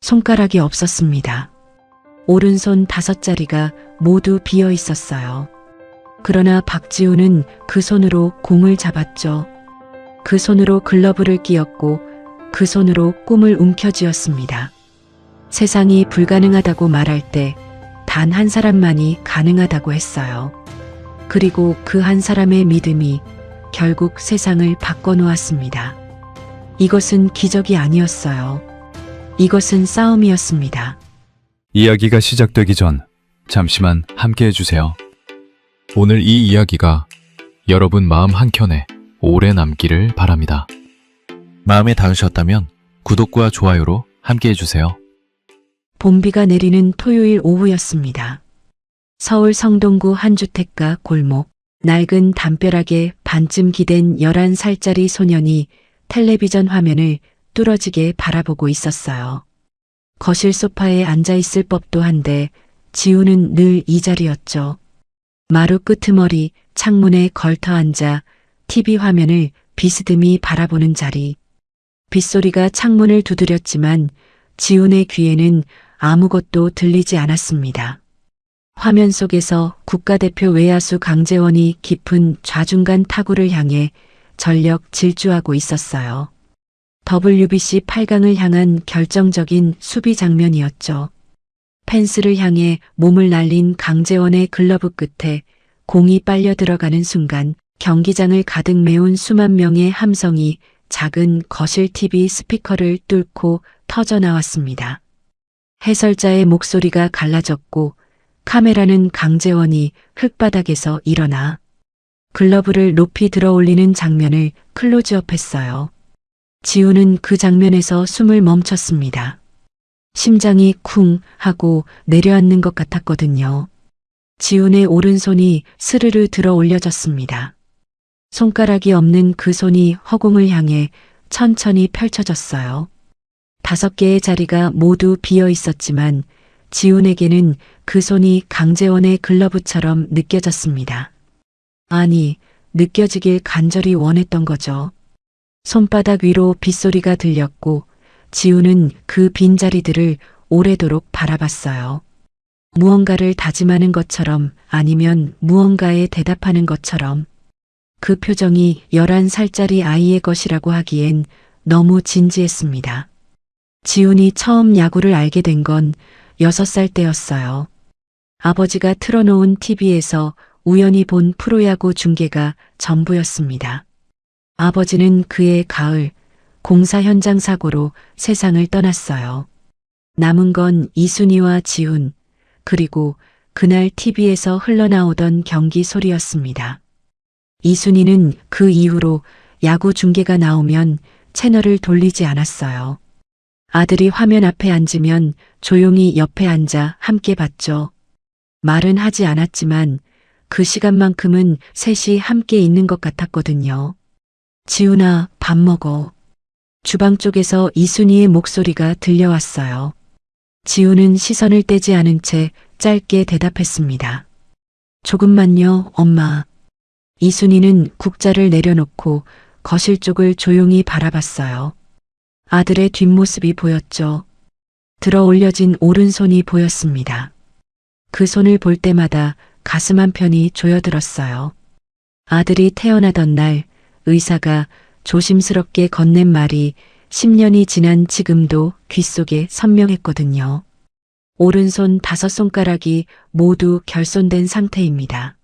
손가락이 없었습니다. 오른손 5자리가 모두 비어 있었어요. 그러나 박지우는 그 손으로 공을 잡았죠. 그 손으로 글러브를 끼웠고 그 손으로 꿈을 움켜쥐었습니다. 세상이 불가능하다고 말할 때 단 한 사람만이 가능하다고 했어요. 그리고 그 한 사람의 믿음이 결국 세상을 바꿔놓았습니다. 이것은 기적이 아니었어요. 이것은 싸움이었습니다. 이야기가 시작되기 전 잠시만 함께 해주세요. 오늘 이 이야기가 여러분 마음 한켠에 오래 남기를 바랍니다. 마음에 닿으셨다면 구독과 좋아요로 함께 해주세요. 봄비가 내리는 토요일 오후였습니다. 서울 성동구 한 주택가 골목, 낡은 담벼락에 반쯤 기댄 11살짜리 소년이 텔레비전 화면을 뚫어지게 바라보고 있었어요. 거실 소파에 앉아있을 법도 한데 지우는 늘 이 자리였죠. 마루 끄트머리 창문에 걸터 앉아 TV 화면을 비스듬히 바라보는 자리. 빗소리가 창문을 두드렸지만 지훈의 귀에는 아무것도 들리지 않았습니다. 화면 속에서 국가대표 외야수 강재원이 깊은 좌중간 타구를 향해 전력 질주하고 있었어요. WBC 8강을 향한 결정적인 수비 장면이었죠. 펜스를 향해 몸을 날린 강재원의 글러브 끝에 공이 빨려 들어가는 순간 경기장을 가득 메운 수만 명의 함성이 작은 거실 TV 스피커를 뚫고 터져 나왔습니다. 해설자의 목소리가 갈라졌고 카메라는 강재원이 흙바닥에서 일어나 글러브를 높이 들어 올리는 장면을 클로즈업했어요. 지우는 그 장면에서 숨을 멈췄습니다. 심장이 쿵 하고 내려앉는 것 같았거든요. 지훈의 오른손이 스르르 들어 올려졌습니다. 손가락이 없는 그 손이 허공을 향해 천천히 펼쳐졌어요. 5개의 자리가 모두 비어 있었지만 지훈에게는 그 손이 강재원의 글러브처럼 느껴졌습니다. 아니, 느껴지길 간절히 원했던 거죠. 손바닥 위로 빗소리가 들렸고 지우는 그 빈자리들을 오래도록 바라봤어요. 무언가를 다짐하는 것처럼 아니면 무언가에 대답하는 것처럼. 그 표정이 11살짜리 아이의 것이라고 하기엔 너무 진지했습니다. 지훈이 처음 야구를 알게 된 건 6살 때였어요. 아버지가 틀어놓은 TV에서 우연히 본 프로야구 중계가 전부였습니다. 아버지는 그해 가을 공사 현장 사고로 세상을 떠났어요. 남은 건 이순희와 지훈, 그리고 그날 TV에서 흘러나오던 경기 소리였습니다. 이순희는 그 이후로 야구 중계가 나오면 채널을 돌리지 않았어요. 아들이 화면 앞에 앉으면 조용히 옆에 앉아 함께 봤죠. 말은 하지 않았지만 그 시간만큼은 셋이 함께 있는 것 같았거든요. 지훈아, 밥 먹어. 주방 쪽에서 이순희의 목소리가 들려왔어요. 지훈은 시선을 떼지 않은 채 짧게 대답했습니다. 조금만요, 엄마. 이순희는 국자를 내려놓고 거실 쪽을 조용히 바라봤어요. 아들의 뒷모습이 보였죠. 들어 올려진 오른손이 보였습니다. 그 손을 볼 때마다 가슴 한편이 조여들었어요. 아들이 태어나던 날 의사가 조심스럽게 건넨 말이 10년이 지난 지금도 귓속에 선명했거든요. 오른손 5손가락이 모두 결손된 상태입니다.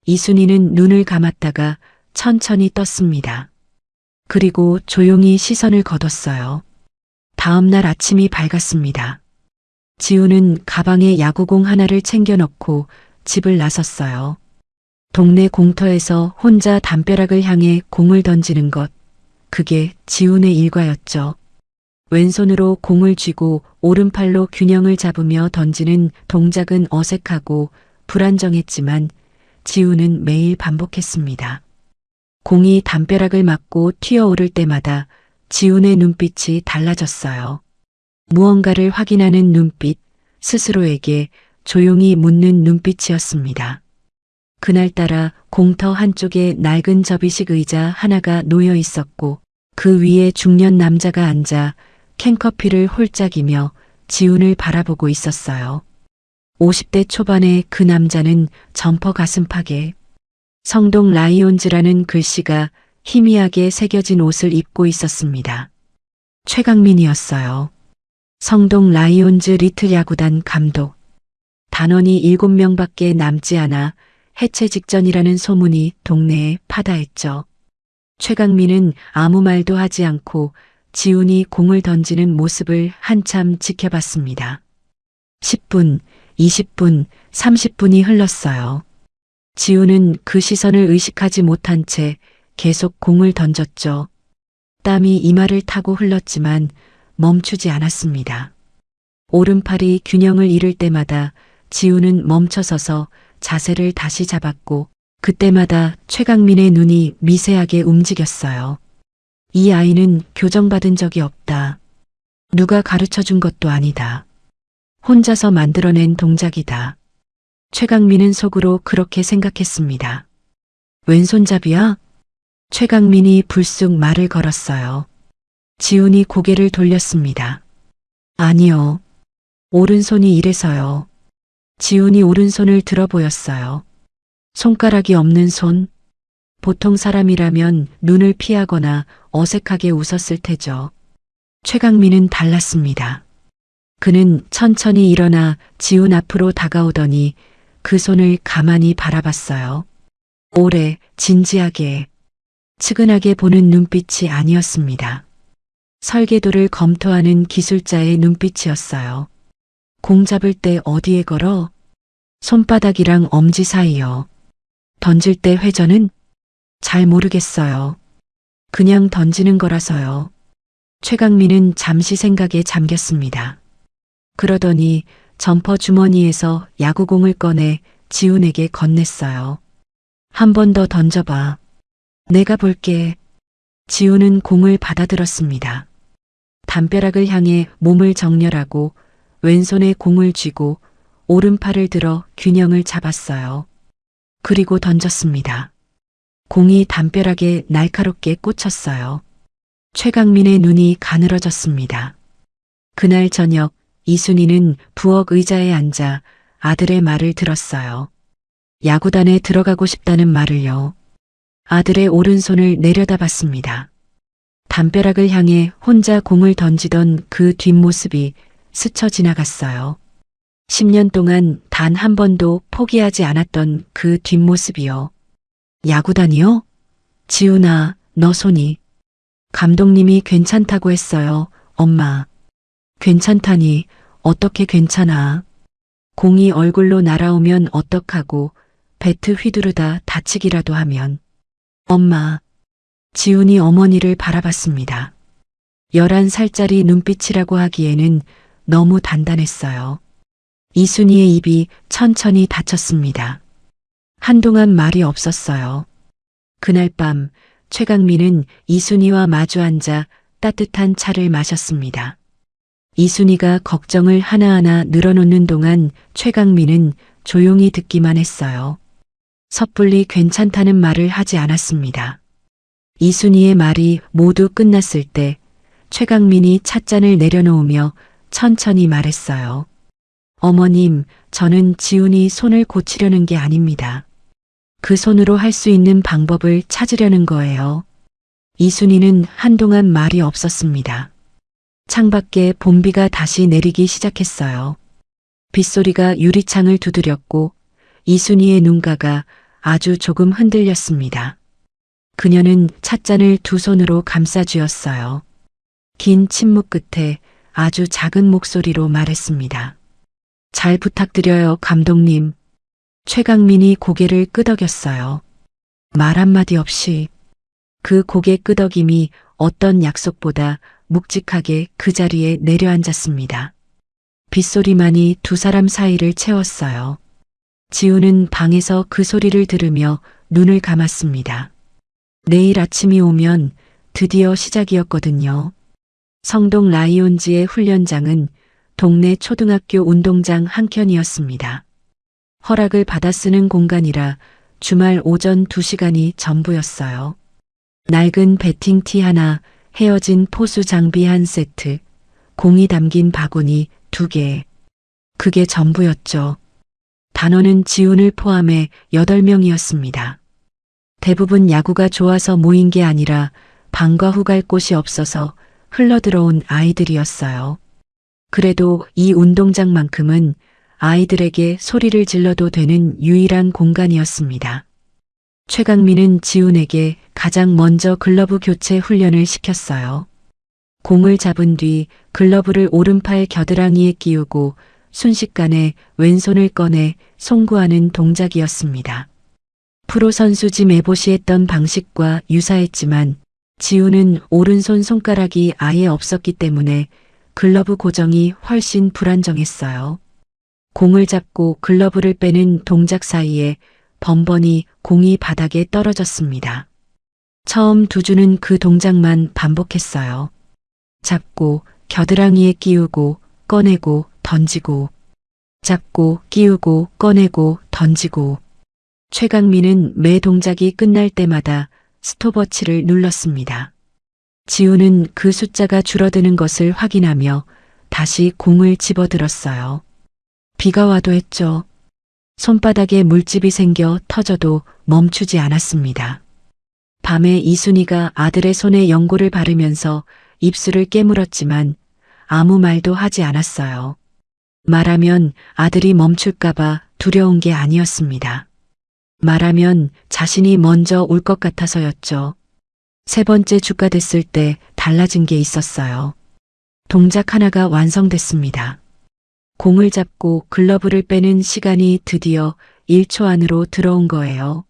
이순희는 눈을 감았다가 천천히 떴습니다. 그리고 조용히 시선을 거뒀어요. 다음 날 아침이 밝았습니다. 지우는 가방에 야구공 하나를 챙겨 넣고 집을 나섰어요. 동네 공터에서 혼자 담벼락을 향해 공을 던지는 것, 그게 지훈의 일과였죠. 왼손으로 공을 쥐고 오른팔로 균형을 잡으며 던지는 동작은 어색하고 불안정했지만 지훈은 매일 반복했습니다. 공이 담벼락을 맞고 튀어오를 때마다 지훈의 눈빛이 달라졌어요. 무언가를 확인하는 눈빛, 스스로에게 조용히 묻는 눈빛이었습니다. 그날따라 공터 한쪽에 낡은 접이식 의자 하나가 놓여 있었고 그 위에 중년 남자가 앉아 캔커피를 홀짝이며 지훈을 바라보고 있었어요. 50대 초반의 그 남자는 점퍼 가슴팍에 성동 라이온즈라는 글씨가 희미하게 새겨진 옷을 입고 있었습니다. 최강민이었어요. 성동 라이온즈 리틀 야구단 감독. 단원이 7명밖에 남지 않아 해체 직전이라는 소문이 동네에 파다했죠. 최강민은 아무 말도 하지 않고 지훈이 공을 던지는 모습을 한참 지켜봤습니다. 10분, 20분, 30분이 흘렀어요. 지훈은 그 시선을 의식하지 못한 채 계속 공을 던졌죠. 땀이 이마를 타고 흘렀지만 멈추지 않았습니다. 오른팔이 균형을 잃을 때마다 지훈은 멈춰서서 자세를 다시 잡았고 그때마다 최강민의 눈이 미세하게 움직였어요. 이 아이는 교정받은 적이 없다. 누가 가르쳐 준 것도 아니다. 혼자서 만들어낸 동작이다. 최강민은 속으로 그렇게 생각했습니다. 왼손잡이야? 최강민이 불쑥 말을 걸었어요. 지훈이 고개를 돌렸습니다. 아니요. 오른손이 이래서요. 지훈이 오른손을 들어 보였어요. 손가락이 없는 손. 보통 사람이라면 눈을 피하거나 어색하게 웃었을 테죠. 최강민은 달랐습니다. 그는 천천히 일어나 지훈 앞으로 다가오더니 그 손을 가만히 바라봤어요. 오래, 진지하게, 측은하게 보는 눈빛이 아니었습니다. 설계도를 검토하는 기술자의 눈빛이었어요. 공 잡을 때 어디에 걸어? 손바닥이랑 엄지 사이요. 던질 때 회전은? 잘 모르겠어요. 그냥 던지는 거라서요. 최강민은 잠시 생각에 잠겼습니다. 그러더니 점퍼 주머니에서 야구공을 꺼내 지훈에게 건넸어요. 한 번 더 던져봐. 내가 볼게. 지훈은 공을 받아들었습니다. 담벼락을 향해 몸을 정렬하고 왼손에 공을 쥐고 오른팔을 들어 균형을 잡았어요. 그리고 던졌습니다. 공이 담벼락에 날카롭게 꽂혔어요. 최강민의 눈이 가늘어졌습니다. 그날 저녁 이순희는 부엌 의자에 앉아 아들의 말을 들었어요. 야구단에 들어가고 싶다는 말을요. 아들의 오른손을 내려다봤습니다. 담벼락을 향해 혼자 공을 던지던 그 뒷모습이 스쳐 지나갔어요. 10년 동안 단 한 번도 포기하지 않았던 그 뒷모습이요. 야구단이요? 지훈아, 너 손이. 감독님이 괜찮다고 했어요, 엄마. 괜찮다니, 어떻게 괜찮아. 공이 얼굴로 날아오면 어떡하고 배트 휘두르다 다치기라도 하면. 엄마. 지훈이 어머니를 바라봤습니다. 11살짜리 눈빛이라고 하기에는 너무 단단했어요. 이순희의 입이 천천히 닫혔습니다. 한동안 말이 없었어요. 그날 밤 최강민은 이순희와 마주 앉아 따뜻한 차를 마셨습니다. 이순희가 걱정을 하나하나 늘어놓는 동안 최강민은 조용히 듣기만 했어요. 섣불리 괜찮다는 말을 하지 않았습니다. 이순희의 말이 모두 끝났을 때 최강민이 찻잔을 내려놓으며 천천히 말했어요. 어머님, 저는 지훈이 손을 고치려는 게 아닙니다. 그 손으로 할 수 있는 방법을 찾으려는 거예요. 이순희는 한동안 말이 없었습니다. 창밖에 봄비가 다시 내리기 시작했어요. 빗소리가 유리창을 두드렸고 이순희의 눈가가 아주 조금 흔들렸습니다. 그녀는 찻잔을 두 손으로 감싸 쥐었어요. 긴 침묵 끝에 아주 작은 목소리로 말했습니다. 잘 부탁드려요, 감독님. 최강민이 고개를 끄덕였어요. 말 한마디 없이 그 고개 끄덕임이 어떤 약속보다 묵직하게 그 자리에 내려앉았습니다. 빗소리만이 두 사람 사이를 채웠어요. 지훈은 방에서 그 소리를 들으며 눈을 감았습니다. 내일 아침이 오면 드디어 시작이었거든요. 성동 라이온즈의 훈련장은 동네 초등학교 운동장 한켠이었습니다. 허락을 받아 쓰는 공간이라 주말 오전 2시간이 전부였어요. 낡은 배팅티 하나, 헤어진 포수 장비 한 세트, 공이 담긴 바구니 2개. 그게 전부였죠. 단원은 지훈을 포함해 8명이었습니다. 대부분 야구가 좋아서 모인 게 아니라 방과 후 갈 곳이 없어서 흘러들어온 아이들이었어요. 그래도 이 운동장만큼은 아이들에게 소리를 질러도 되는 유일한 공간이었습니다. 최강민은 지훈에게 가장 먼저 글러브 교체 훈련을 시켰어요. 공을 잡은 뒤 글러브를 오른팔 겨드랑이에 끼우고 순식간에 왼손을 꺼내 송구하는 동작이었습니다. 프로 선수 짐 에봇이 했던 방식과 유사했지만 지훈은 오른손 손가락이 아예 없었기 때문에 글러브 고정이 훨씬 불안정했어요. 공을 잡고 글러브를 빼는 동작 사이에 번번이 공이 바닥에 떨어졌습니다. 처음 2주는 그 동작만 반복했어요. 잡고 겨드랑이에 끼우고 꺼내고 던지고, 잡고 끼우고 꺼내고 던지고. 최강민은 매 동작이 끝날 때마다 스톱워치를 눌렀습니다. 지훈은 그 숫자가 줄어드는 것을 확인하며 다시 공을 집어들었어요. 비가 와도 했죠. 손바닥에 물집이 생겨 터져도 멈추지 않았습니다. 밤에 이순이가 아들의 손에 연고를 바르면서 입술을 깨물었지만 아무 말도 하지 않았어요. 말하면 아들이 멈출까봐 두려운 게 아니었습니다. 말하면 자신이 먼저 올 것 같아서였죠. 3번째 주가 됐을 때 달라진 게 있었어요. 동작 하나가 완성됐습니다. 공을 잡고 글러브를 빼는 시간이 드디어 1초 안으로 들어온 거예요.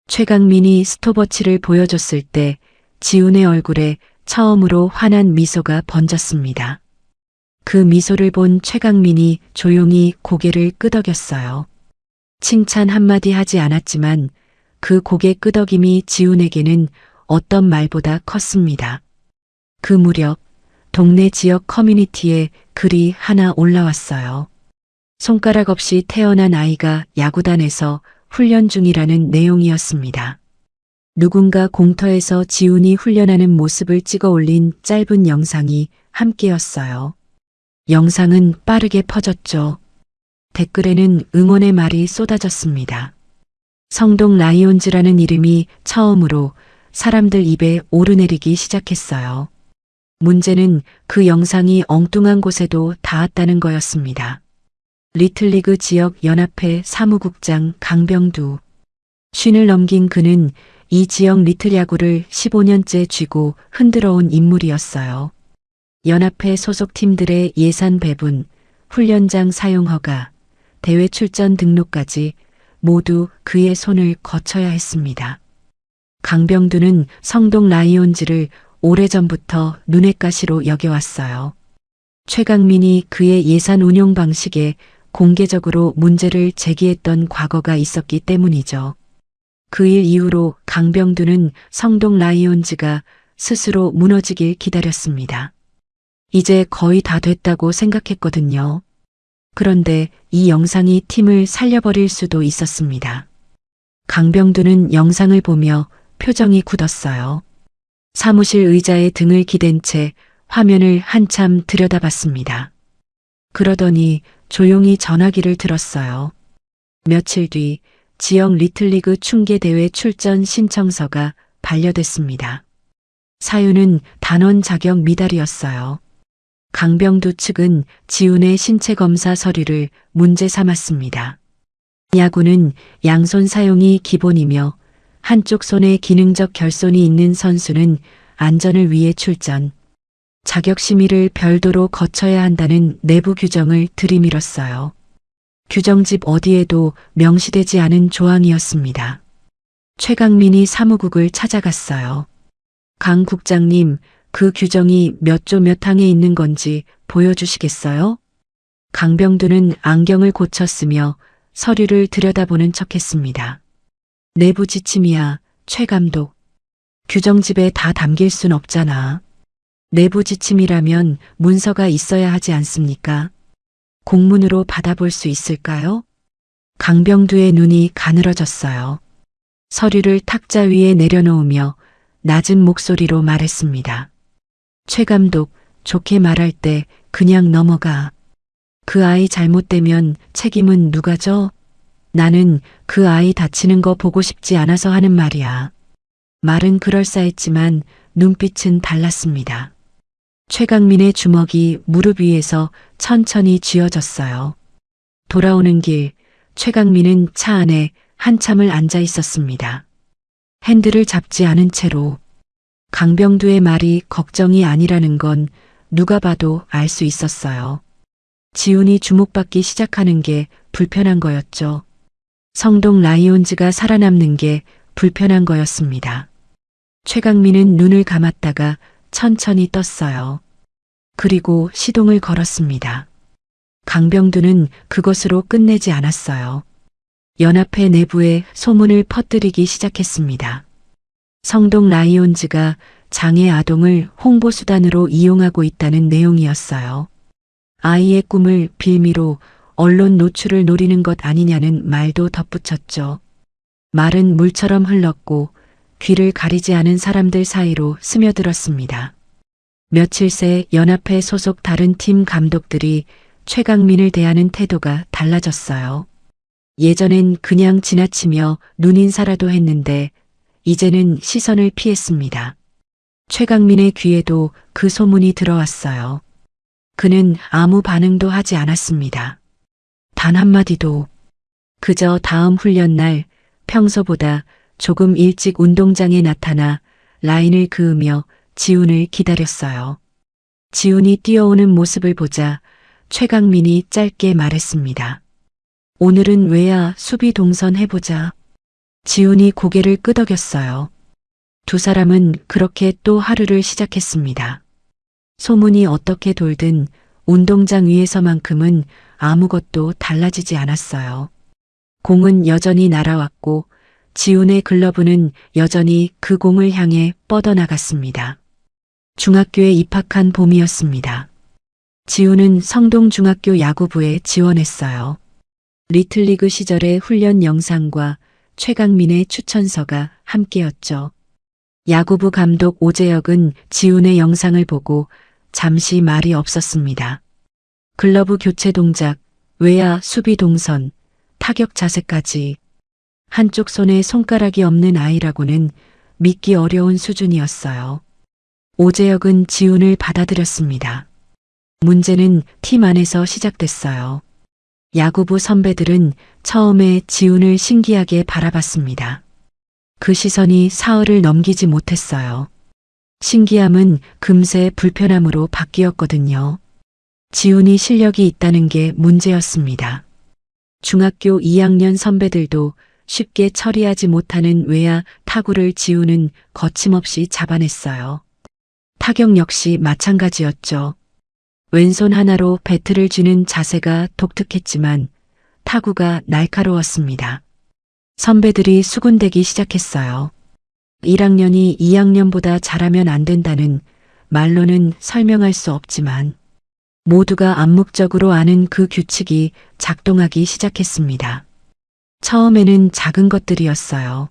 최강민이 스톱워치를 보여줬을 때 지훈의 얼굴에 처음으로 환한 미소가 번졌습니다. 그 미소를 본 최강민이 조용히 고개를 끄덕였어요. 칭찬 한마디 하지 않았지만 그 고개 끄덕임이 지훈에게는 어떤 말보다 컸습니다. 그 무렵 동네 지역 커뮤니티에 글이 하나 올라왔어요. 손가락 없이 태어난 아이가 야구단에서 훈련 중이라는 내용이었습니다. 누군가 공터에서 지훈이 훈련하는 모습을 찍어 올린 짧은 영상이 함께였어요. 영상은 빠르게 퍼졌죠. 댓글에는 응원의 말이 쏟아졌습니다. 성동 라이온즈라는 이름이 처음으로 사람들 입에 오르내리기 시작했어요. 문제는 그 영상이 엉뚱한 곳에도 닿았다는 거였습니다. 리틀리그 지역 연합회 사무국장 강병두. 쉰을 넘긴 그는 이 지역 리틀 야구를 15년째 쥐고 흔들어온 인물이었어요. 연합회 소속 팀들의 예산 배분, 훈련장 사용 허가, 대회 출전 등록까지 모두 그의 손을 거쳐야 했습니다. 강병두는 성동 라이온즈를 오래전부터 눈엣 가시로 여겨왔어요. 최강민이 그의 예산 운용 방식에 공개적으로 문제를 제기했던 과거가 있었기 때문이죠. 그 일 이후로 강병두는 성동 라이온즈가 스스로 무너지길 기다렸습니다. 이제 거의 다 됐다고 생각했거든요. 그런데 이 영상이 팀을 살려버릴 수도 있었습니다. 강병두는 영상을 보며 표정이 굳었어요. 사무실 의자에 등을 기댄 채 화면을 한참 들여다봤습니다. 그러더니 조용히 전화기를 들었어요. 며칠 뒤 지역 리틀리그 충계대회 출전 신청서가 반려됐습니다. 사유는 단원 자격 미달이었어요. 강병두 측은 지훈의 신체 검사 서류를 문제 삼았습니다. 야구는 양손 사용이 기본이며 한쪽 손에 기능적 결손이 있는 선수는 안전을 위해 출전, 자격 심의를 별도로 거쳐야 한다는 내부 규정을 들이밀었어요. 규정집 어디에도 명시되지 않은 조항이었습니다. 최강민이 사무국을 찾아갔어요. 강 국장님, 그 규정이 몇 조 몇 항에 있는 건지 보여주시겠어요? 강병두는 안경을 고쳤으며 서류를 들여다보는 척했습니다. 내부 지침이야, 최 감독. 규정집에 다 담길 순 없잖아. 내부 지침이라면 문서가 있어야 하지 않습니까? 공문으로 받아볼 수 있을까요? 강병두의 눈이 가늘어졌어요. 서류를 탁자 위에 내려놓으며 낮은 목소리로 말했습니다. 최 감독, 좋게 말할 때 그냥 넘어가. 그 아이 잘못되면 책임은 누가 져? 나는 그 아이 다치는 거 보고 싶지 않아서 하는 말이야. 말은 그럴싸했지만 눈빛은 달랐습니다. 최강민의 주먹이 무릎 위에서 천천히 쥐어졌어요. 돌아오는 길, 최강민은 차 안에 한참을 앉아 있었습니다. 핸들을 잡지 않은 채로. 강병두의 말이 걱정이 아니라는 건 누가 봐도 알 수 있었어요. 지훈이 주목받기 시작하는 게 불편한 거였죠. 성동 라이온즈가 살아남는 게 불편한 거였습니다. 최강민은 눈을 감았다가 천천히 떴어요. 그리고 시동을 걸었습니다. 강병두는 그것으로 끝내지 않았어요. 연합회 내부에 소문을 퍼뜨리기 시작했습니다. 성동 라이온즈가 장애 아동을 홍보수단으로 이용하고 있다는 내용이었어요. 아이의 꿈을 빌미로 언론 노출을 노리는 것 아니냐는 말도 덧붙였죠. 말은 물처럼 흘렀고 귀를 가리지 않은 사람들 사이로 스며들었습니다. 며칠 새 연합회 소속 다른 팀 감독들이 최강민을 대하는 태도가 달라졌어요. 예전엔 그냥 지나치며 눈인사라도 했는데 이제는 시선을 피했습니다. 최강민의 귀에도 그 소문이 들어왔어요. 그는 아무 반응도 하지 않았습니다. 단 한마디도. 그저 다음 훈련 날 평소보다 조금 일찍 운동장에 나타나 라인을 그으며 지훈을 기다렸어요. 지훈이 뛰어오는 모습을 보자 최강민이 짧게 말했습니다. 오늘은 외야 수비 동선 해보자. 지훈이 고개를 끄덕였어요. 두 사람은 그렇게 또 하루를 시작했습니다. 소문이 어떻게 돌든 운동장 위에서만큼은 아무것도 달라지지 않았어요. 공은 여전히 날아왔고 지훈의 글러브는 여전히 그 공을 향해 뻗어나갔습니다. 중학교에 입학한 봄이었습니다. 지훈은 성동중학교 야구부에 지원했어요. 리틀리그 시절의 훈련 영상과 최강민의 추천서가 함께였죠. 야구부 감독 오재혁은 지훈의 영상을 보고 잠시 말이 없었습니다. 글러브 교체 동작, 외야 수비 동선, 타격 자세까지 한쪽 손에 손가락이 없는 아이라고는 믿기 어려운 수준이었어요. 오재혁은 지훈을 받아들였습니다. 문제는 팀 안에서 시작됐어요. 야구부 선배들은 처음에 지훈을 신기하게 바라봤습니다. 그 시선이 사흘을 넘기지 못했어요. 신기함은 금세 불편함으로 바뀌었거든요. 지훈이 실력이 있다는 게 문제였습니다. 중학교 2학년 선배들도 쉽게 처리하지 못하는 외야 타구를 지훈은 거침없이 잡아냈어요. 타격 역시 마찬가지였죠. 왼손 하나로 배트를 쥐는 자세가 독특했지만 타구가 날카로웠습니다. 선배들이 수군대기 시작했어요. 1학년이 2학년보다 잘하면 안 된다는 말로는 설명할 수 없지만 모두가 암묵적으로 아는 그 규칙이 작동하기 시작했습니다. 처음에는 작은 것들이었어요.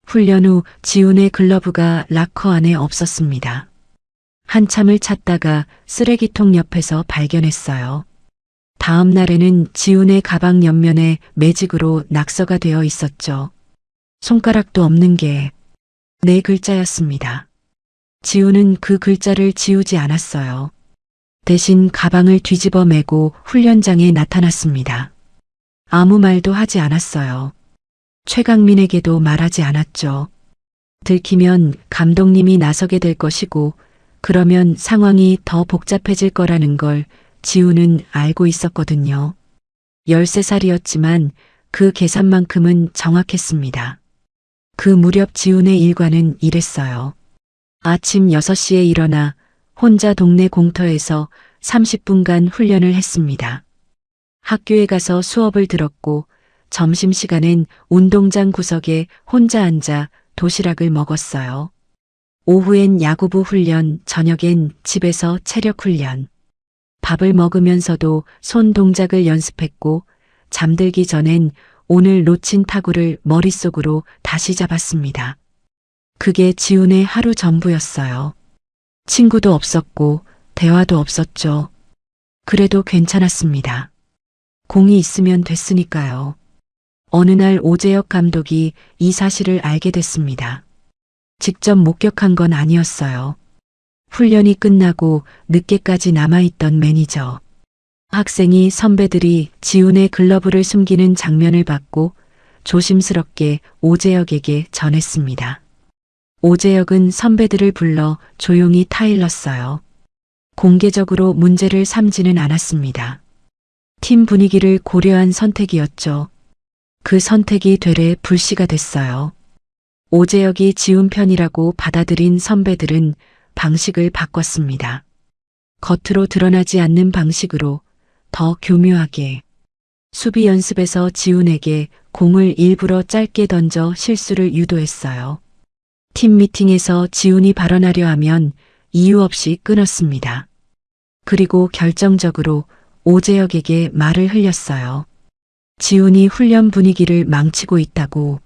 훈련 후 지훈의 글러브가 락커 안에 없었습니다. 한참을 찾다가 쓰레기통 옆에서 발견했어요. 다음 날에는 지훈의 가방 옆면에 매직으로 낙서가 되어 있었죠. 손가락도 없는 게 네 글자였습니다. 지훈은 그 글자를 지우지 않았어요. 대신 가방을 뒤집어 매고 훈련장에 나타났습니다. 아무 말도 하지 않았어요. 최강민에게도 말하지 않았죠. 들키면 감독님이 나서게 될 것이고 그러면 상황이 더 복잡해질 거라는 걸 지훈은 알고 있었거든요. 13살이었지만 그 계산만큼은 정확했습니다. 그 무렵 지훈의 일과는 이랬어요. 아침 6시에 일어나 혼자 동네 공터에서 30분간 훈련을 했습니다. 학교에 가서 수업을 들었고 점심시간엔 운동장 구석에 혼자 앉아 도시락을 먹었어요. 오후엔 야구부 훈련, 저녁엔 집에서 체력 훈련. 밥을 먹으면서도 손 동작을 연습했고 잠들기 전엔 오늘 놓친 타구를 머릿속으로 다시 잡았습니다. 그게 지훈의 하루 전부였어요. 친구도 없었고 대화도 없었죠. 그래도 괜찮았습니다. 공이 있으면 됐으니까요. 어느 날 오재혁 감독이 이 사실을 알게 됐습니다. 직접 목격한 건 아니었어요. 훈련이 끝나고 늦게까지 남아있던 매니저. 학생이 선배들이 지훈의 글러브를 숨기는 장면을 봤고 조심스럽게 오재혁에게 전했습니다. 오재혁은 선배들을 불러 조용히 타일렀어요. 공개적으로 문제를 삼지는 않았습니다. 팀 분위기를 고려한 선택이었죠. 그 선택이 되레 불씨가 됐어요. 오재혁이 지훈 편이라고 받아들인 선배들은 방식을 바꿨습니다. 겉으로 드러나지 않는 방식으로 더 교묘하게. 수비 연습에서 지훈에게 공을 일부러 짧게 던져 실수를 유도했어요. 팀 미팅에서 지훈이 발언하려 하면 이유 없이 끊었습니다. 그리고 결정적으로 오재혁에게 말을 흘렸어요. 지훈이 훈련 분위기를 망치고 있다고,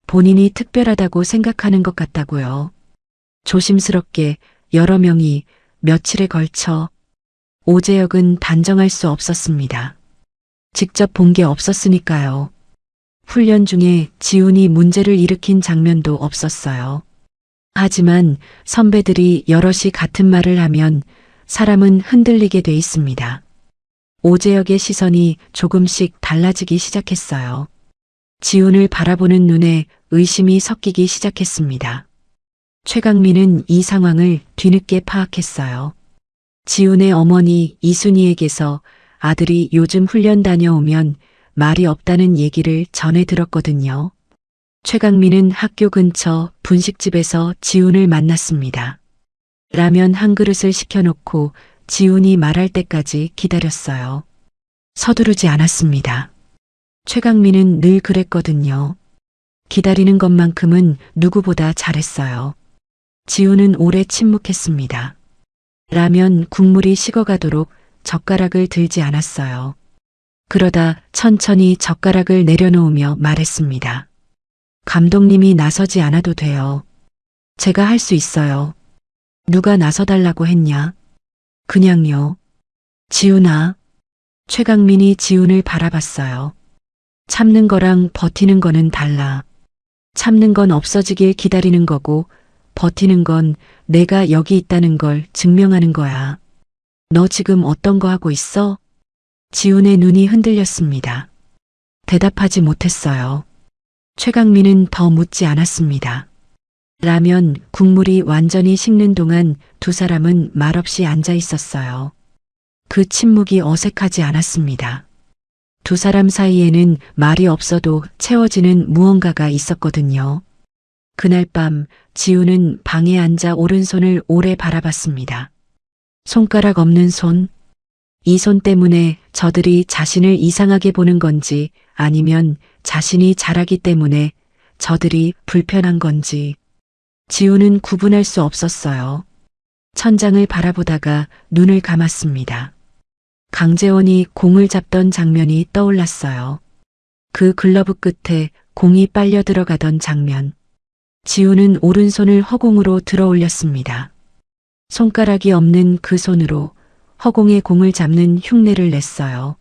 본인이 특별하다고 생각하는 것 같다고요. 조심스럽게 여러 명이 며칠에 걸쳐. 오재혁은 단정할 수 없었습니다. 직접 본 게 없었으니까요. 훈련 중에 지훈이 문제를 일으킨 장면도 없었어요. 하지만 선배들이 여럿이 같은 말을 하면 사람은 흔들리게 돼 있습니다. 오재혁의 시선이 조금씩 달라지기 시작했어요. 지훈을 바라보는 눈에 의심이 섞이기 시작했습니다. 최강민은 이 상황을 뒤늦게 파악했어요. 지훈의 어머니 이순희에게서 아들이 요즘 훈련 다녀오면 말이 없다는 얘기를 전해 들었거든요. 최강민은 학교 근처 분식집에서 지훈을 만났습니다. 라면 한 그릇을 시켜놓고 지훈이 말할 때까지 기다렸어요. 서두르지 않았습니다. 최강민은 늘 그랬거든요. 기다리는 것만큼은 누구보다 잘했어요. 지훈은 오래 침묵했습니다. 라면 국물이 식어가도록 젓가락을 들지 않았어요. 그러다 천천히 젓가락을 내려놓으며 말했습니다. 감독님이 나서지 않아도 돼요. 제가 할 수 있어요. 누가 나서달라고 했냐? 그냥요. 지훈아. 최강민이 지훈을 바라봤어요. 참는 거랑 버티는 거는 달라. 참는 건 없어지길 기다리는 거고 버티는 건 내가 여기 있다는 걸 증명하는 거야. 너 지금 어떤 거 하고 있어? 지훈의 눈이 흔들렸습니다. 대답하지 못했어요. 최강민은 더 묻지 않았습니다. 라면 국물이 완전히 식는 동안 두 사람은 말없이 앉아 있었어요. 그 침묵이 어색하지 않았습니다. 두 사람 사이에는 말이 없어도 채워지는 무언가가 있었거든요. 그날 밤 지훈은 방에 앉아 오른손을 오래 바라봤습니다. 손가락 없는 손? 이 손 때문에 저들이 자신을 이상하게 보는 건지 아니면 자신이 잘하기 때문에 저들이 불편한 건지. 지훈은 구분할 수 없었어요. 천장을 바라보다가 눈을 감았습니다. 강재원이 공을 잡던 장면이 떠올랐어요. 그 글러브 끝에 공이 빨려 들어가던 장면. 지훈은 오른손을 허공으로 들어 올렸습니다. 손가락이 없는 그 손으로 허공에 공을 잡는 흉내를 냈어요.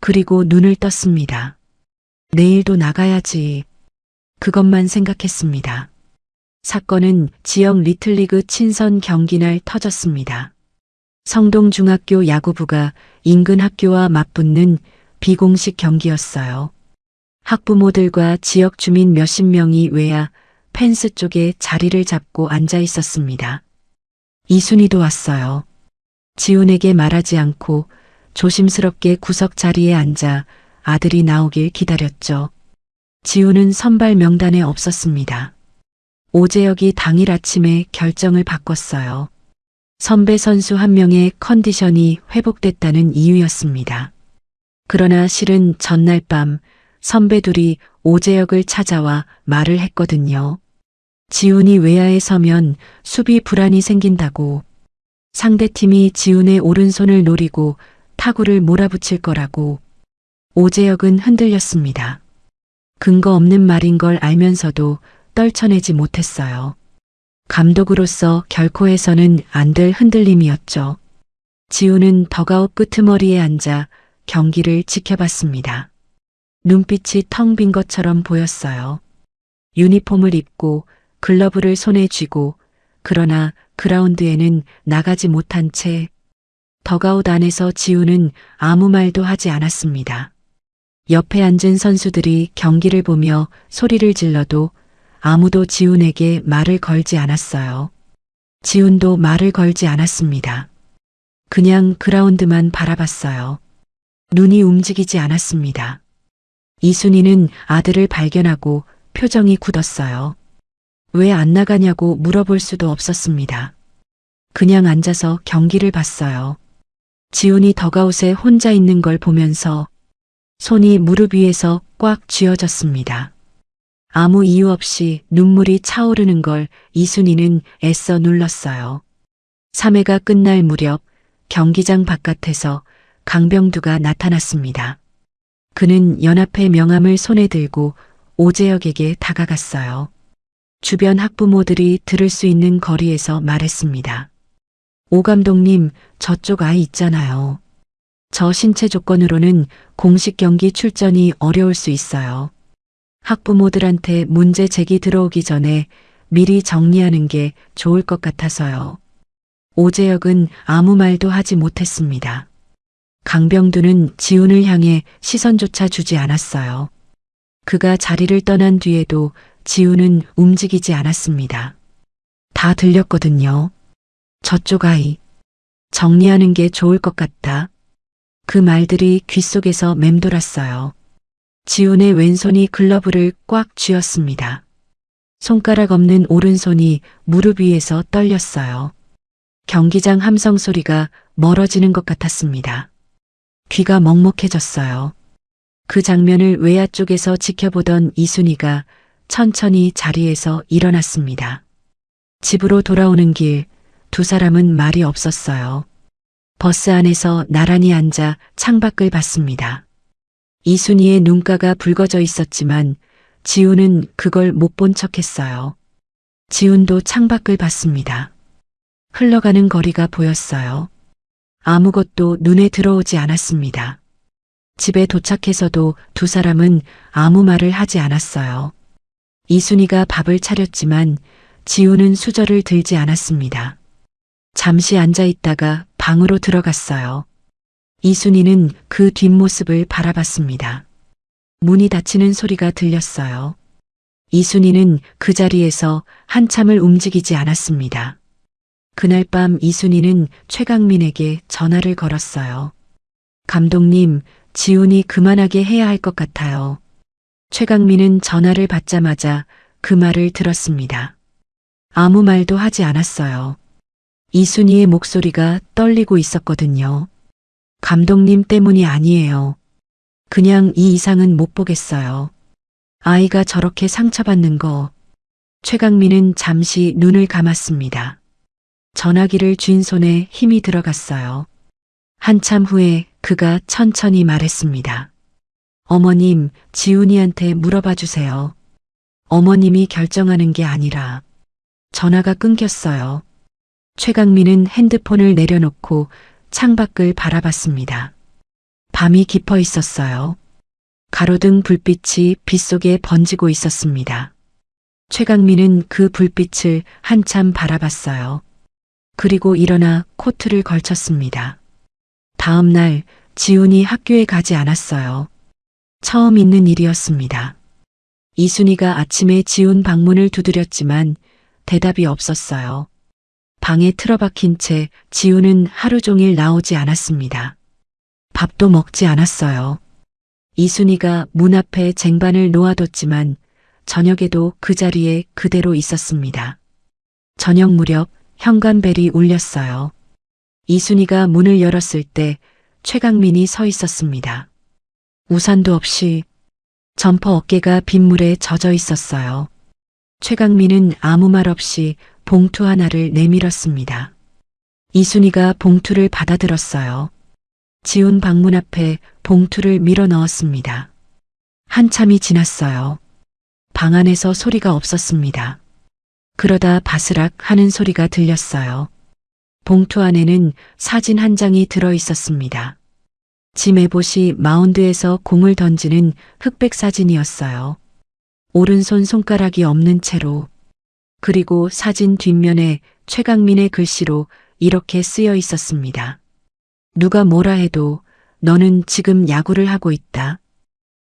그리고 눈을 떴습니다. 내일도 나가야지. 그것만 생각했습니다. 사건은 지역 리틀리그 친선 경기날 터졌습니다. 성동중학교 야구부가 인근 학교와 맞붙는 비공식 경기였어요. 학부모들과 지역 주민 몇십 명이 외야 펜스 쪽에 자리를 잡고 앉아 있었습니다. 이순희도 왔어요. 지훈에게 말하지 않고 조심스럽게 구석 자리에 앉아 아들이 나오길 기다렸죠. 지훈은 선발 명단에 없었습니다. 오재혁이 당일 아침에 결정을 바꿨어요. 선배 선수 한 명의 컨디션이 회복됐다는 이유였습니다. 그러나 실은 전날 밤 선배 둘이 오재혁을 찾아와 말을 했거든요. 지훈이 외야에 서면 수비 불안이 생긴다고. 상대팀이 지훈의 오른손을 노리고 타구를 몰아붙일 거라고. 오재혁은 흔들렸습니다. 근거 없는 말인 걸 알면서도 떨쳐내지 못했어요. 감독으로서 결코 해서는 안 될 흔들림이었죠. 지우는 덕아웃 끄트머리에 앉아 경기를 지켜봤습니다. 눈빛이 텅 빈 것처럼 보였어요. 유니폼을 입고 글러브를 손에 쥐고 그러나 그라운드에는 나가지 못한 채 덕아웃 안에서 지우는 아무 말도 하지 않았습니다. 옆에 앉은 선수들이 경기를 보며 소리를 질러도 아무도 지훈에게 말을 걸지 않았어요. 지훈도 말을 걸지 않았습니다. 그냥 그라운드만 바라봤어요. 눈이 움직이지 않았습니다. 이순이는 아들을 발견하고 표정이 굳었어요. 왜 안 나가냐고 물어볼 수도 없었습니다. 그냥 앉아서 경기를 봤어요. 지훈이 덕아웃에 혼자 있는 걸 보면서 손이 무릎 위에서 꽉 쥐어졌습니다. 아무 이유 없이 눈물이 차오르는 걸 이순이는 애써 눌렀어요. 3회가 끝날 무렵 경기장 바깥에서 강병두가 나타났습니다. 그는 연합회 명함을 손에 들고 오재혁에게 다가갔어요. 주변 학부모들이 들을 수 있는 거리에서 말했습니다. 오 감독님, 저쪽 아이 있잖아요. 저 신체 조건으로는 공식 경기 출전이 어려울 수 있어요. 학부모들한테 문제 제기 들어오기 전에 미리 정리하는 게 좋을 것 같아서요. 오재혁은 아무 말도 하지 못했습니다. 강병두는 지훈을 향해 시선조차 주지 않았어요. 그가 자리를 떠난 뒤에도 지훈은 움직이지 않았습니다. 다 들렸거든요. 저쪽 아이. 정리하는 게 좋을 것 같다. 그 말들이 귓속에서 맴돌았어요. 지훈의 왼손이 글러브를 꽉 쥐었습니다. 손가락 없는 오른손이 무릎 위에서 떨렸어요. 경기장 함성 소리가 멀어지는 것 같았습니다. 귀가 먹먹해졌어요. 그 장면을 외야 쪽에서 지켜보던 이순이가 천천히 자리에서 일어났습니다. 집으로 돌아오는 길, 두 사람은 말이 없었어요. 버스 안에서 나란히 앉아 창밖을 봤습니다. 이순이의 눈가가 붉어져 있었지만 지훈은 그걸 못 본 척했어요. 지훈도 창밖을 봤습니다. 흘러가는 거리가 보였어요. 아무것도 눈에 들어오지 않았습니다. 집에 도착해서도 두 사람은 아무 말을 하지 않았어요. 이순이가 밥을 차렸지만 지훈은 수저를 들지 않았습니다. 잠시 앉아 있다가 방으로 들어갔어요. 이순이는 그 뒷모습을 바라봤습니다. 문이 닫히는 소리가 들렸어요. 이순이는 그 자리에서 한참을 움직이지 않았습니다. 그날 밤 이순이는 최강민에게 전화를 걸었어요. 감독님, 지훈이 그만하게 해야 할 것 같아요. 최강민은 전화를 받자마자 그 말을 들었습니다. 아무 말도 하지 않았어요. 이순이의 목소리가 떨리고 있었거든요. 감독님 때문이 아니에요. 그냥 이 이상은 못 보겠어요. 아이가 저렇게 상처받는 거. 최강민은 잠시 눈을 감았습니다. 전화기를 쥔 손에 힘이 들어갔어요. 한참 후에 그가 천천히 말했습니다. 어머님, 지훈이한테 물어봐 주세요. 어머님이 결정하는 게 아니라. 전화가 끊겼어요. 최강민은 핸드폰을 내려놓고 창밖을 바라봤습니다. 밤이 깊어 있었어요. 가로등 불빛이 빗속에 번지고 있었습니다. 최강민은 그 불빛을 한참 바라봤어요. 그리고 일어나 코트를 걸쳤습니다. 다음 날 지훈이 학교에 가지 않았어요. 처음 있는 일이었습니다. 이순이가 아침에 지훈 방문을 두드렸지만 대답이 없었어요. 방에 틀어박힌 채 지훈은 하루 종일 나오지 않았습니다. 밥도 먹지 않았어요. 이순이가 문 앞에 쟁반을 놓아뒀지만 저녁에도 그 자리에 그대로 있었습니다. 저녁 무렵 현관벨이 울렸어요. 이순이가 문을 열었을 때 최강민이 서 있었습니다. 우산도 없이 점퍼 어깨가 빗물에 젖어 있었어요. 최강민은 아무 말 없이 봉투 하나를 내밀었습니다. 이순이가 봉투를 받아들었어요. 지훈 방문 앞에 봉투를 밀어 넣었습니다. 한참이 지났어요. 방 안에서 소리가 없었습니다. 그러다 바스락 하는 소리가 들렸어요. 봉투 안에는 사진 한 장이 들어 있었습니다. 짐 에봇이 마운드에서 공을 던지는 흑백 사진이었어요. 오른손 손가락이 없는 채로. 그리고 사진 뒷면에 최강민의 글씨로 이렇게 쓰여 있었습니다. 누가 뭐라 해도 너는 지금 야구를 하고 있다.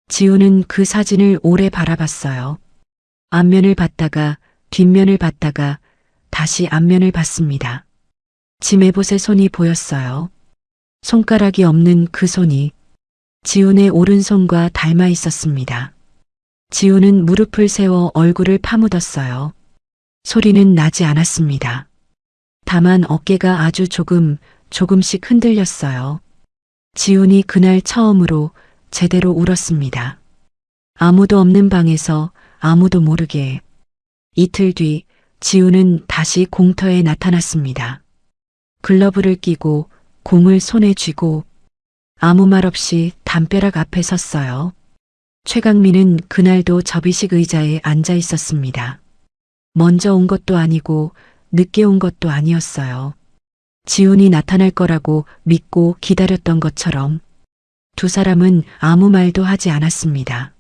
지우는 그 사진을 오래 바라봤어요. 앞면을 봤다가 뒷면을 봤다가 다시 앞면을 봤습니다. 짐 에봇의 손이 보였어요. 손가락이 없는 그 손이 지훈의 오른손과 닮아 있었습니다. 지훈은 무릎을 세워 얼굴을 파묻었어요. 소리는 나지 않았습니다. 다만 어깨가 아주 조금씩 흔들렸어요. 지훈이 그날 처음으로 제대로 울었습니다. 아무도 없는 방에서 아무도 모르게. 이틀 뒤 지훈은 다시 공터에 나타났습니다. 글러브를 끼고 공을 손에 쥐고 아무 말 없이 담벼락 앞에 섰어요. 최강민은 그날도 접이식 의자에 앉아 있었습니다. 먼저 온 것도 아니고 늦게 온 것도 아니었어요. 지훈이 나타날 거라고 믿고 기다렸던 것처럼 두 사람은 아무 말도 하지 않았습니다.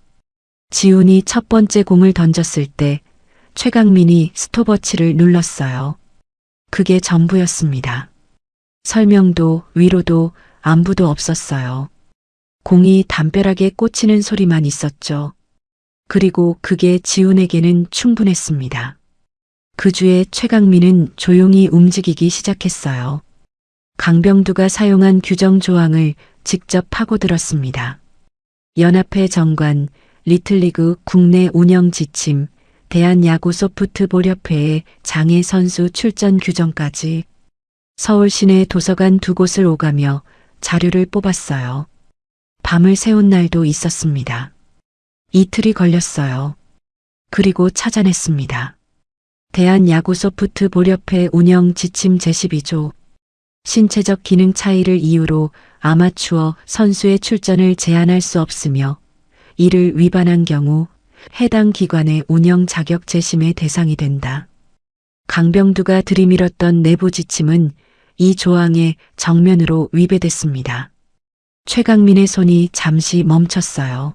지훈이 첫 번째 공을 던졌을 때 최강민이 스톱워치를 눌렀어요. 그게 전부였습니다. 설명도 위로도 안부도 없었어요. 공이 담벼락에 꽂히는 소리만 있었죠. 그리고 그게 지훈에게는 충분했습니다. 그 주에 최강민은 조용히 움직이기 시작했어요. 강병두가 사용한 규정 조항을 직접 파고들었습니다. 연합회 정관, 리틀리그 국내 운영 지침, 대한야구 소프트볼협회의 장애 선수 출전 규정까지 서울 시내 도서관 두 곳을 오가며 자료를 뽑았어요. 밤을 새운 날도 있었습니다. 이틀이 걸렸어요. 그리고 찾아냈습니다. 대한야구 소프트볼협회 운영 지침 제12조. 신체적 기능 차이를 이유로 아마추어 선수의 출전을 제한할 수 없으며 이를 위반한 경우 해당 기관의 운영 자격 재심의 대상이 된다. 강병두가 들이밀었던 내부 지침은 이 조항에 정면으로 위배됐습니다. 최강민의 손이 잠시 멈췄어요.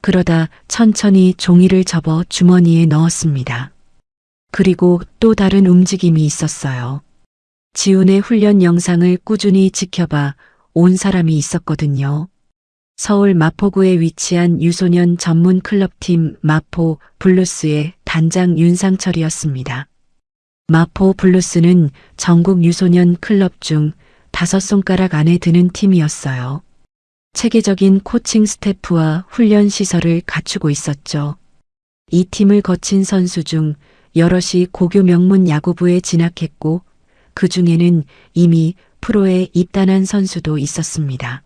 그러다 천천히 종이를 접어 주머니에 넣었습니다. 그리고 또 다른 움직임이 있었어요. 지훈의 훈련 영상을 꾸준히 지켜봐 온 사람이 있었거든요. 서울 마포구에 위치한 유소년 전문 클럽팀 마포 블루스의 단장 윤상철이었습니다. 마포 블루스는 전국 유소년 클럽 중 5손가락 안에 드는 팀이었어요. 체계적인 코칭 스태프와 훈련 시설을 갖추고 있었죠. 이 팀을 거친 선수 중 여럿이 고교 명문 야구부에 진학했고 그 중에는 이미 프로에 입단한 선수도 있었습니다.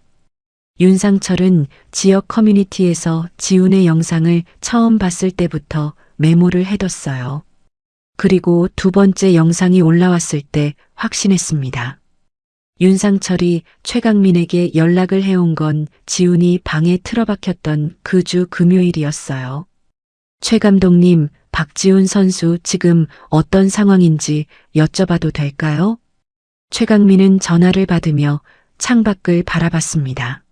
윤상철은 지역 커뮤니티에서 지훈의 영상을 처음 봤을 때부터 메모를 해뒀어요. 그리고 두 번째 영상이 올라왔을 때 확신했습니다. 윤상철이 최강민에게 연락을 해온 건 지훈이 방에 틀어박혔던 그 주 금요일이었어요. 최 감독님, 박지훈 선수 지금 어떤 상황인지 여쭤봐도 될까요? 최강민은 전화를 받으며 창밖을 바라봤습니다.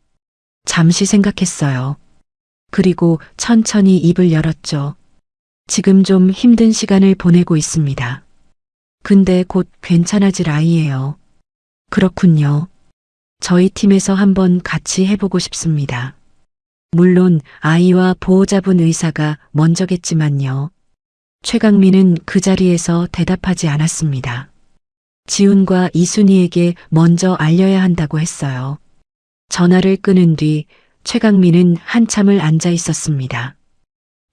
잠시 생각했어요. 그리고 천천히 입을 열었죠. 지금 좀 힘든 시간을 보내고 있습니다. 근데 곧 괜찮아질 아이예요. 그렇군요. 저희 팀에서 한번 같이 해보고 싶습니다. 물론 아이와 보호자분 의사가 먼저겠지만요. 최강민은 그 자리에서 대답하지 않았습니다. 지훈과 이순희에게 먼저 알려야 한다고 했어요. 전화를 끊은 뒤 최강민은 한참을 앉아 있었습니다.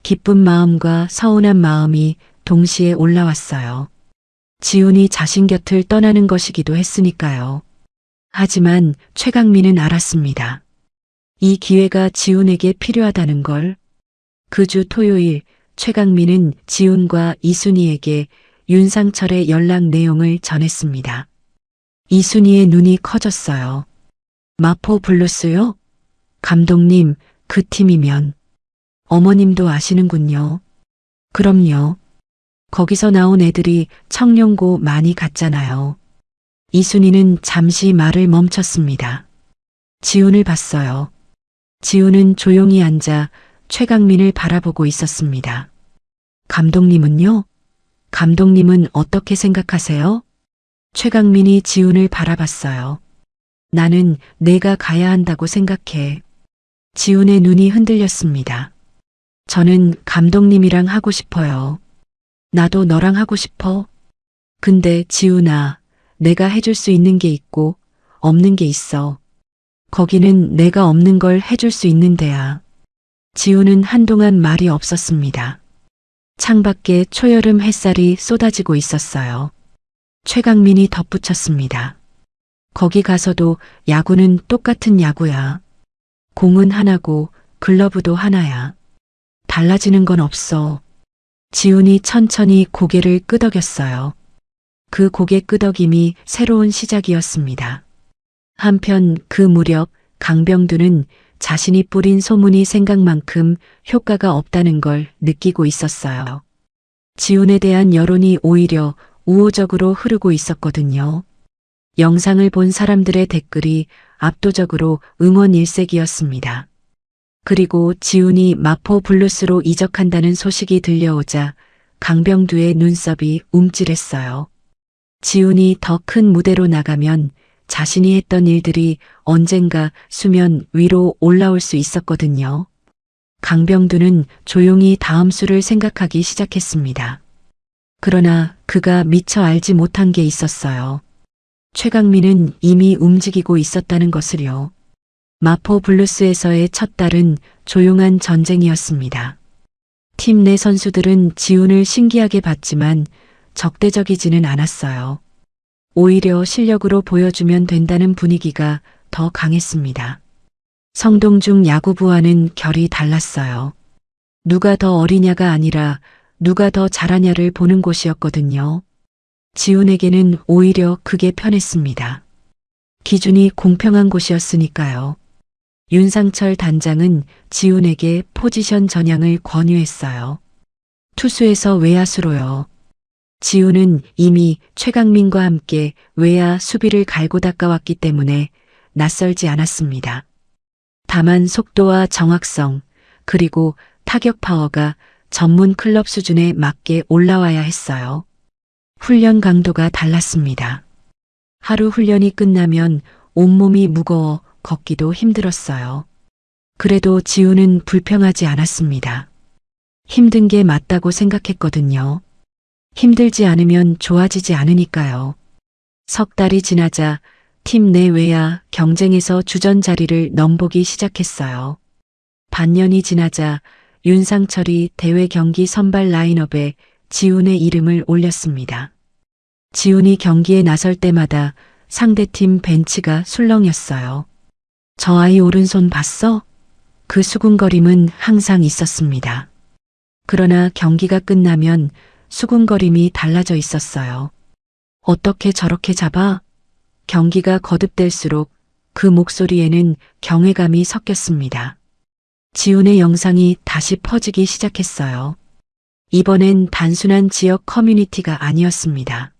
기쁜 마음과 서운한 마음이 동시에 올라왔어요. 지훈이 자신 곁을 떠나는 것이기도 했으니까요. 하지만 최강민은 알았습니다. 이 기회가 지훈에게 필요하다는 걸. 그 주 토요일 최강민은 지훈과 이순희에게 윤상철의 연락 내용을 전했습니다. 이순희의 눈이 커졌어요. 마포 블루스요? 감독님, 그 팀이면. 어머님도 아시는군요. 그럼요. 거기서 나온 애들이 청룡고 많이 갔잖아요. 이순희는 잠시 말을 멈췄습니다. 지훈을 봤어요. 지훈은 조용히 앉아 최강민을 바라보고 있었습니다. 감독님은요? 감독님은 어떻게 생각하세요? 최강민이 지훈을 바라봤어요. 나는 내가 가야 한다고 생각해. 지훈의 눈이 흔들렸습니다. 저는 감독님이랑 하고 싶어요. 나도 너랑 하고 싶어. 근데 지훈아, 내가 해줄 수 있는 게 있고 없는 게 있어. 거기는 내가 없는 걸 해줄 수 있는 데야. 지훈은 한동안 말이 없었습니다. 창밖에 초여름 햇살이 쏟아지고 있었어요. 최강민이 덧붙였습니다. 거기 가서도 야구는 똑같은 야구야. 공은 하나고 글러브도 하나야. 달라지는 건 없어. 지훈이 천천히 고개를 끄덕였어요. 그 고개 끄덕임이 새로운 시작이었습니다. 한편 그 무렵 강병두는 자신이 뿌린 소문이 생각만큼 효과가 없다는 걸 느끼고 있었어요. 지훈에 대한 여론이 오히려 우호적으로 흐르고 있었거든요. 영상을 본 사람들의 댓글이 압도적으로 응원 일색이었습니다. 그리고 지훈이 마포 블루스로 이적한다는 소식이 들려오자 강병두의 눈썹이 움찔했어요. 지훈이 더 큰 무대로 나가면 자신이 했던 일들이 언젠가 수면 위로 올라올 수 있었거든요. 강병두는 조용히 다음 수를 생각하기 시작했습니다. 그러나 그가 미처 알지 못한 게 있었어요. 최강민은 이미 움직이고 있었다는 것을요. 마포 블루스에서의 첫 달은 조용한 전쟁이었습니다. 팀 내 선수들은 지훈을 신기하게 봤지만 적대적이지는 않았어요. 오히려 실력으로 보여주면 된다는 분위기가 더 강했습니다. 성동중 야구부와는 결이 달랐어요. 누가 더 어리냐가 아니라 누가 더 잘하냐를 보는 곳이었거든요. 지훈에게는 오히려 그게 편했습니다. 기준이 공평한 곳이었으니까요. 윤상철 단장은 지훈에게 포지션 전향을 권유했어요. 투수에서 외야수로요. 지훈은 이미 최강민과 함께 외야 수비를 갈고 닦아왔기 때문에 낯설지 않았습니다. 다만 속도와 정확성, 그리고 타격 파워가 전문 클럽 수준에 맞게 올라와야 했어요. 훈련 강도가 달랐습니다. 하루 훈련이 끝나면 온몸이 무거워 걷기도 힘들었어요. 그래도 지훈은 불평하지 않았습니다. 힘든 게 맞다고 생각했거든요. 힘들지 않으면 좋아지지 않으니까요. 석 달이 지나자 팀 내 외야 경쟁에서 주전 자리를 넘보기 시작했어요. 반년이 지나자 윤상철이 대회 경기 선발 라인업에 지훈의 이름을 올렸습니다. 지훈이 경기에 나설 때마다 상대팀 벤치가 술렁였어요. 저 아이 오른손 봤어? 그 수군거림은 항상 있었습니다. 그러나 경기가 끝나면 수군거림이 달라져 있었어요. 어떻게 저렇게 잡아? 경기가 거듭될수록 그 목소리에는 경외감이 섞였습니다. 지훈의 영상이 다시 퍼지기 시작했어요. 이번엔 단순한 지역 커뮤니티가 아니었습니다.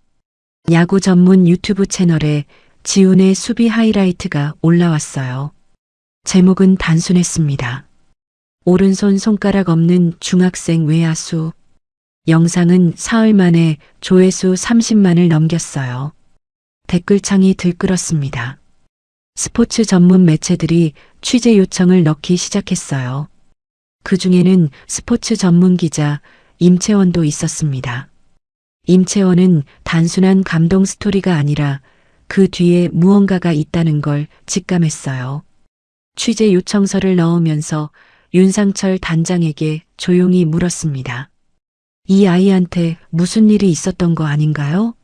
야구 전문 유튜브 채널에 지훈의 수비 하이라이트가 올라왔어요. 제목은 단순했습니다. 오른손 손가락 없는 중학생 외야수. 영상은 사흘 만에 조회수 30만을 넘겼어요. 댓글창이 들끓었습니다. 스포츠 전문 매체들이 취재 요청을 넣기 시작했어요. 그 중에는 스포츠 전문 기자 임채원도 있었습니다. 임채원은 단순한 감동 스토리가 아니라 그 뒤에 무언가가 있다는 걸 직감했어요. 취재 요청서를 넣으면서 윤상철 단장에게 조용히 물었습니다. 이 아이한테 무슨 일이 있었던 거 아닌가요?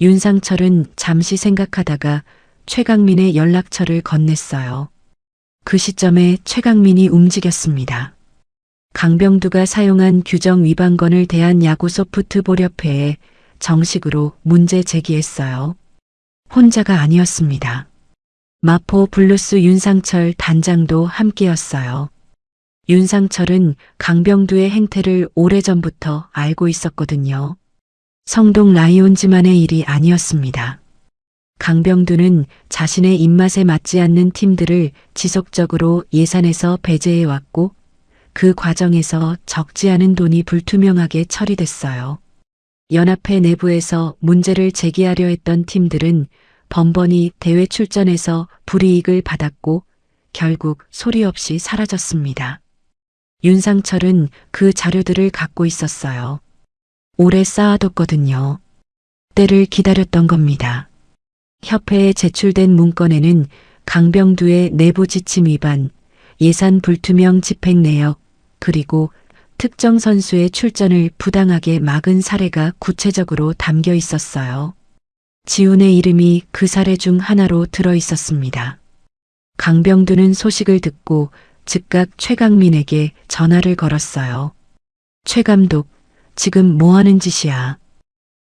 윤상철은 잠시 생각하다가 최강민의 연락처를 건넸어요. 그 시점에 최강민이 움직였습니다. 강병두가 사용한 규정 위반건을 대한야구소프트볼협회에 정식으로 문제 제기했어요. 혼자가 아니었습니다. 마포 블루스 윤상철 단장도 함께였어요. 윤상철은 강병두의 행태를 오래전부터 알고 있었거든요. 성동 라이온즈만의 일이 아니었습니다. 강병두는 자신의 입맛에 맞지 않는 팀들을 지속적으로 예산에서 배제해 왔고 그 과정에서 적지 않은 돈이 불투명하게 처리됐어요. 연합회 내부에서 문제를 제기하려 했던 팀들은 번번이 대회 출전에서 불이익을 받았고 결국 소리 없이 사라졌습니다. 윤상철은 그 자료들을 갖고 있었어요. 오래 쌓아뒀거든요. 때를 기다렸던 겁니다. 협회에 제출된 문건에는 강병두의 내부 지침 위반, 예산 불투명 집행 내역, 그리고 특정 선수의 출전을 부당하게 막은 사례가 구체적으로 담겨 있었어요. 지훈의 이름이 그 사례 중 하나로 들어 있었습니다. 강병두는 소식을 듣고 즉각 최강민에게 전화를 걸었어요. 최 감독, 지금 뭐 하는 짓이야?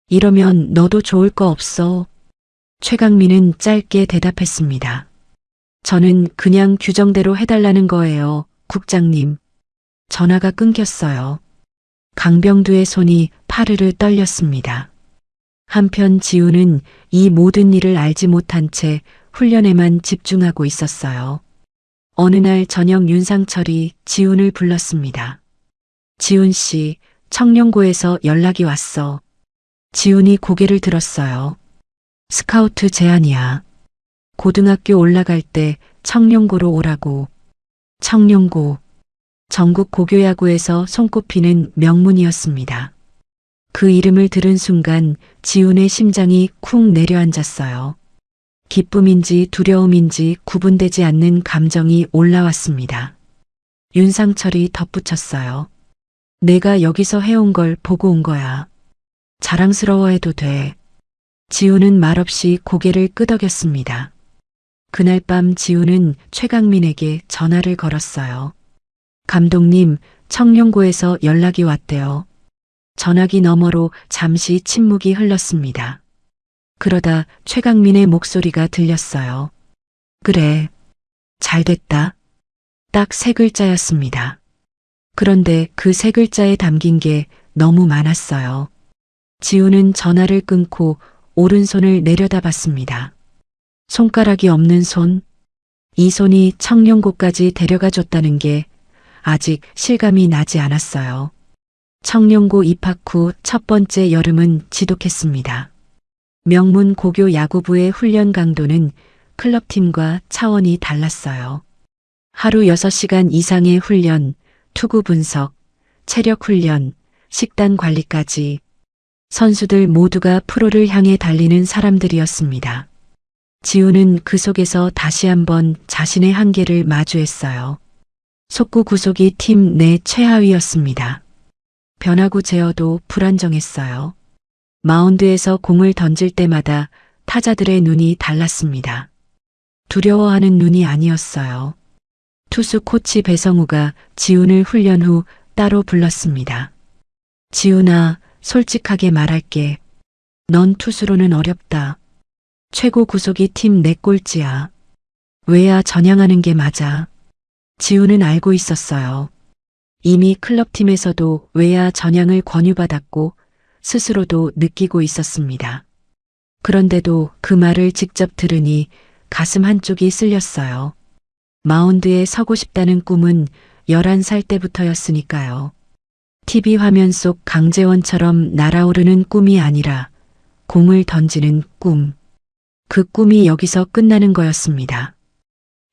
이러면 너도 좋을 거 없어. 최강민은 짧게 대답했습니다. 저는 그냥 규정대로 해달라는 거예요, 국장님. 전화가 끊겼어요. 강병두의 손이 파르르 떨렸습니다. 한편 지훈은 이 모든 일을 알지 못한 채 훈련에만 집중하고 있었어요. 어느 날 저녁 윤상철이 지훈을 불렀습니다. 지훈 씨, 청룡고에서 연락이 왔어. 지훈이 고개를 들었어요. 스카우트 제안이야. 고등학교 올라갈 때 청룡고로 오라고. 청룡고. 전국 고교야구에서 손꼽히는 명문이었습니다. 그 이름을 들은 순간 지훈의 심장이 쿵 내려앉았어요. 기쁨인지 두려움인지 구분되지 않는 감정이 올라왔습니다. 윤상철이 덧붙였어요. 내가 여기서 해온 걸 보고 온 거야. 자랑스러워해도 돼. 지훈은 말없이 고개를 끄덕였습니다. 그날 밤 지훈은 최강민에게 전화를 걸었어요. 감독님, 청룡고에서 연락이 왔대요. 전화기 너머로 잠시 침묵이 흘렀습니다. 그러다 최강민의 목소리가 들렸어요. 그래, 잘됐다. 딱 3글자였습니다. 그런데 그 3글자에 담긴 게 너무 많았어요. 지훈은 전화를 끊고 오른손을 내려다봤습니다. 손가락이 없는 손? 이 손이 청룡고까지 데려가 줬다는 게 아직 실감이 나지 않았어요. 청룡고 입학 후 첫 번째 여름은 지독했습니다. 명문 고교 야구부의 훈련 강도는 클럽팀과 차원이 달랐어요. 하루 6시간 이상의 훈련, 투구 분석, 체력 훈련, 식단 관리까지 선수들 모두가 프로를 향해 달리는 사람들이었습니다. 지훈은 그 속에서 다시 한번 자신의 한계를 마주했어요. 속구 구속이 팀 내 최하위였습니다. 변화구 제어도 불안정했어요. 마운드에서 공을 던질 때마다 타자들의 눈이 달랐습니다. 두려워하는 눈이 아니었어요. 투수 코치 배성우가 지훈을 훈련 후 따로 불렀습니다. 지훈아, 솔직하게 말할게. 넌 투수로는 어렵다. 최고 구속이 팀 내 꼴찌야. 외야 전향하는 게 맞아. 지훈은 알고 있었어요. 이미 클럽팀에서도 외야 전향을 권유받았고 스스로도 느끼고 있었습니다. 그런데도 그 말을 직접 들으니 가슴 한쪽이 쓸렸어요. 마운드에 서고 싶다는 꿈은 11살 때부터였으니까요. TV 화면 속 강재원처럼 날아오르는 꿈이 아니라 공을 던지는 꿈. 그 꿈이 여기서 끝나는 거였습니다.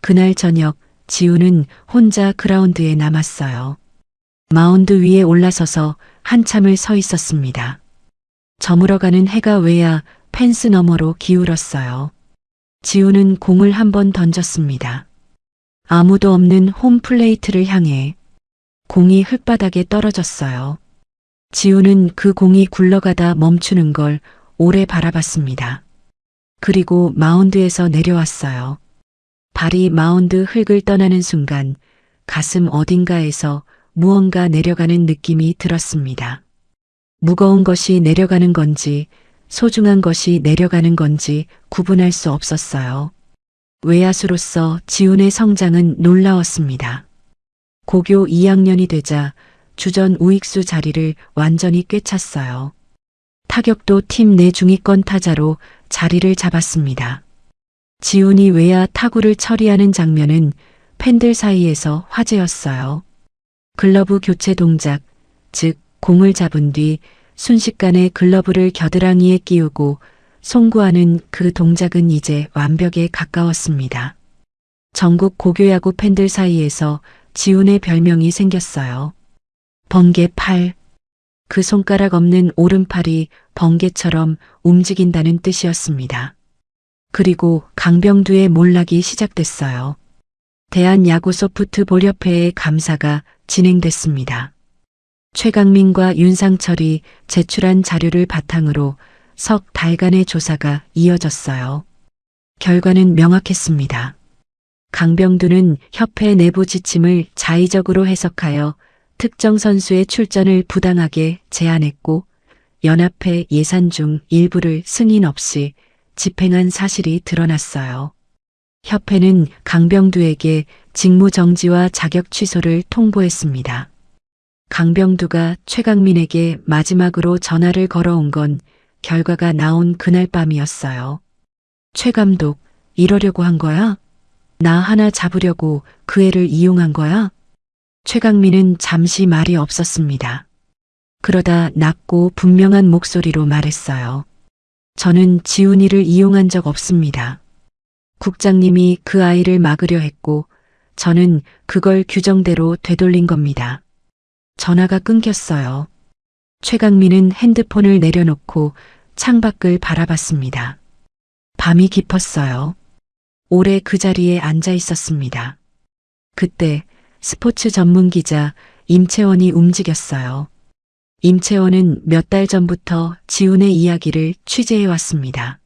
그날 저녁 지훈은 혼자 그라운드에 남았어요. 마운드 위에 올라서서 한참을 서 있었습니다. 저물어가는 해가 외야 펜스 너머로 기울었어요. 지훈은 공을 한 번 던졌습니다. 아무도 없는 홈플레이트를 향해 공이 흙바닥에 떨어졌어요. 지훈은 그 공이 굴러가다 멈추는 걸 오래 바라봤습니다. 그리고 마운드에서 내려왔어요. 발이 마운드 흙을 떠나는 순간 가슴 어딘가에서 무언가 내려가는 느낌이 들었습니다. 무거운 것이 내려가는 건지 소중한 것이 내려가는 건지 구분할 수 없었어요. 외야수로서 지훈의 성장은 놀라웠습니다. 고교 2학년이 되자 주전 우익수 자리를 완전히 꿰찼어요. 타격도 팀 내 중위권 타자로 자리를 잡았습니다. 지훈이 외야 타구를 처리하는 장면은 팬들 사이에서 화제였어요. 글러브 교체 동작, 즉 공을 잡은 뒤 순식간에 글러브를 겨드랑이에 끼우고 송구하는 그 동작은 이제 완벽에 가까웠습니다. 전국 고교야구 팬들 사이에서 지훈의 별명이 생겼어요. 번개 팔. 그 손가락 없는 오른팔이 번개처럼 움직인다는 뜻이었습니다. 그리고 강병두의 몰락이 시작됐어요. 대한야구소프트볼협회의 감사가 진행됐습니다. 최강민과 윤상철이 제출한 자료를 바탕으로 석 달간의 조사가 이어졌어요. 결과는 명확했습니다. 강병두는 협회 내부 지침을 자의적으로 해석하여 특정 선수의 출전을 부당하게 제한했고 연합회 예산 중 일부를 승인 없이 집행한 사실이 드러났어요. 협회는 강병두에게 직무 정지와 자격 취소를 통보했습니다. 강병두가 최강민에게 마지막으로 전화를 걸어온 건 결과가 나온 그날 밤이었어요. 최 감독, 이러려고 한 거야? 나 하나 잡으려고 그 애를 이용한 거야? 최강민은 잠시 말이 없었습니다. 그러다 낮고 분명한 목소리로 말했어요. 저는 지훈이를 이용한 적 없습니다. 국장님이 그 아이를 막으려 했고 저는 그걸 규정대로 되돌린 겁니다. 전화가 끊겼어요. 최강민은 핸드폰을 내려놓고 창밖을 바라봤습니다. 밤이 깊었어요. 오래 그 자리에 앉아 있었습니다. 그때 스포츠 전문 기자 임채원이 움직였어요. 임채원은 몇 달 전부터 지훈의 이야기를 취재해 왔습니다.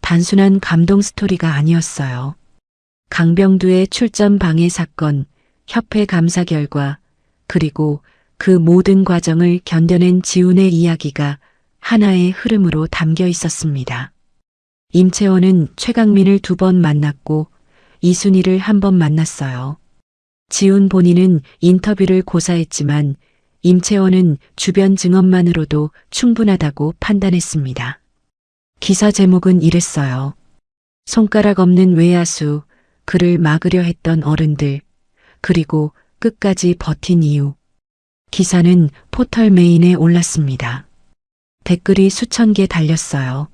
단순한 감동 스토리가 아니었어요. 강병두의 출전 방해 사건, 협회 감사 결과, 그리고 그 모든 과정을 견뎌낸 지훈의 이야기가 하나의 흐름으로 담겨 있었습니다. 임채원은 최강민을 2번 만났고 이순희를 1번 만났어요. 지훈 본인은 인터뷰를 고사했지만 임채원은 주변 증언만으로도 충분하다고 판단했습니다. 기사 제목은 이랬어요. 손가락 없는 외야수, 그를 막으려 했던 어른들, 그리고 끝까지 버틴 이유. 기사는 포털 메인에 올랐습니다. 댓글이 수천 개 달렸어요.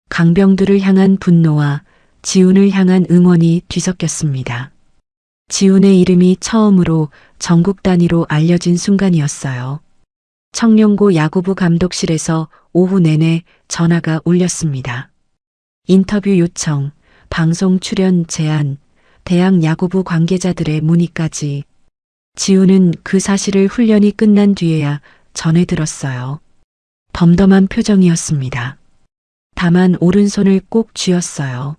강병두를 향한 분노와 지훈을 향한 응원이 뒤섞였습니다. 지훈의 이름이 처음으로 전국 단위로 알려진 순간이었어요. 청룡고 야구부 감독실에서 오후 내내 전화가 울렸습니다. 인터뷰 요청, 방송 출연 제안, 대학 야구부 관계자들의 문의까지. 지훈은 그 사실을 훈련이 끝난 뒤에야 전해 들었어요. 덤덤한 표정이었습니다. 다만 오른손을 꼭 쥐었어요.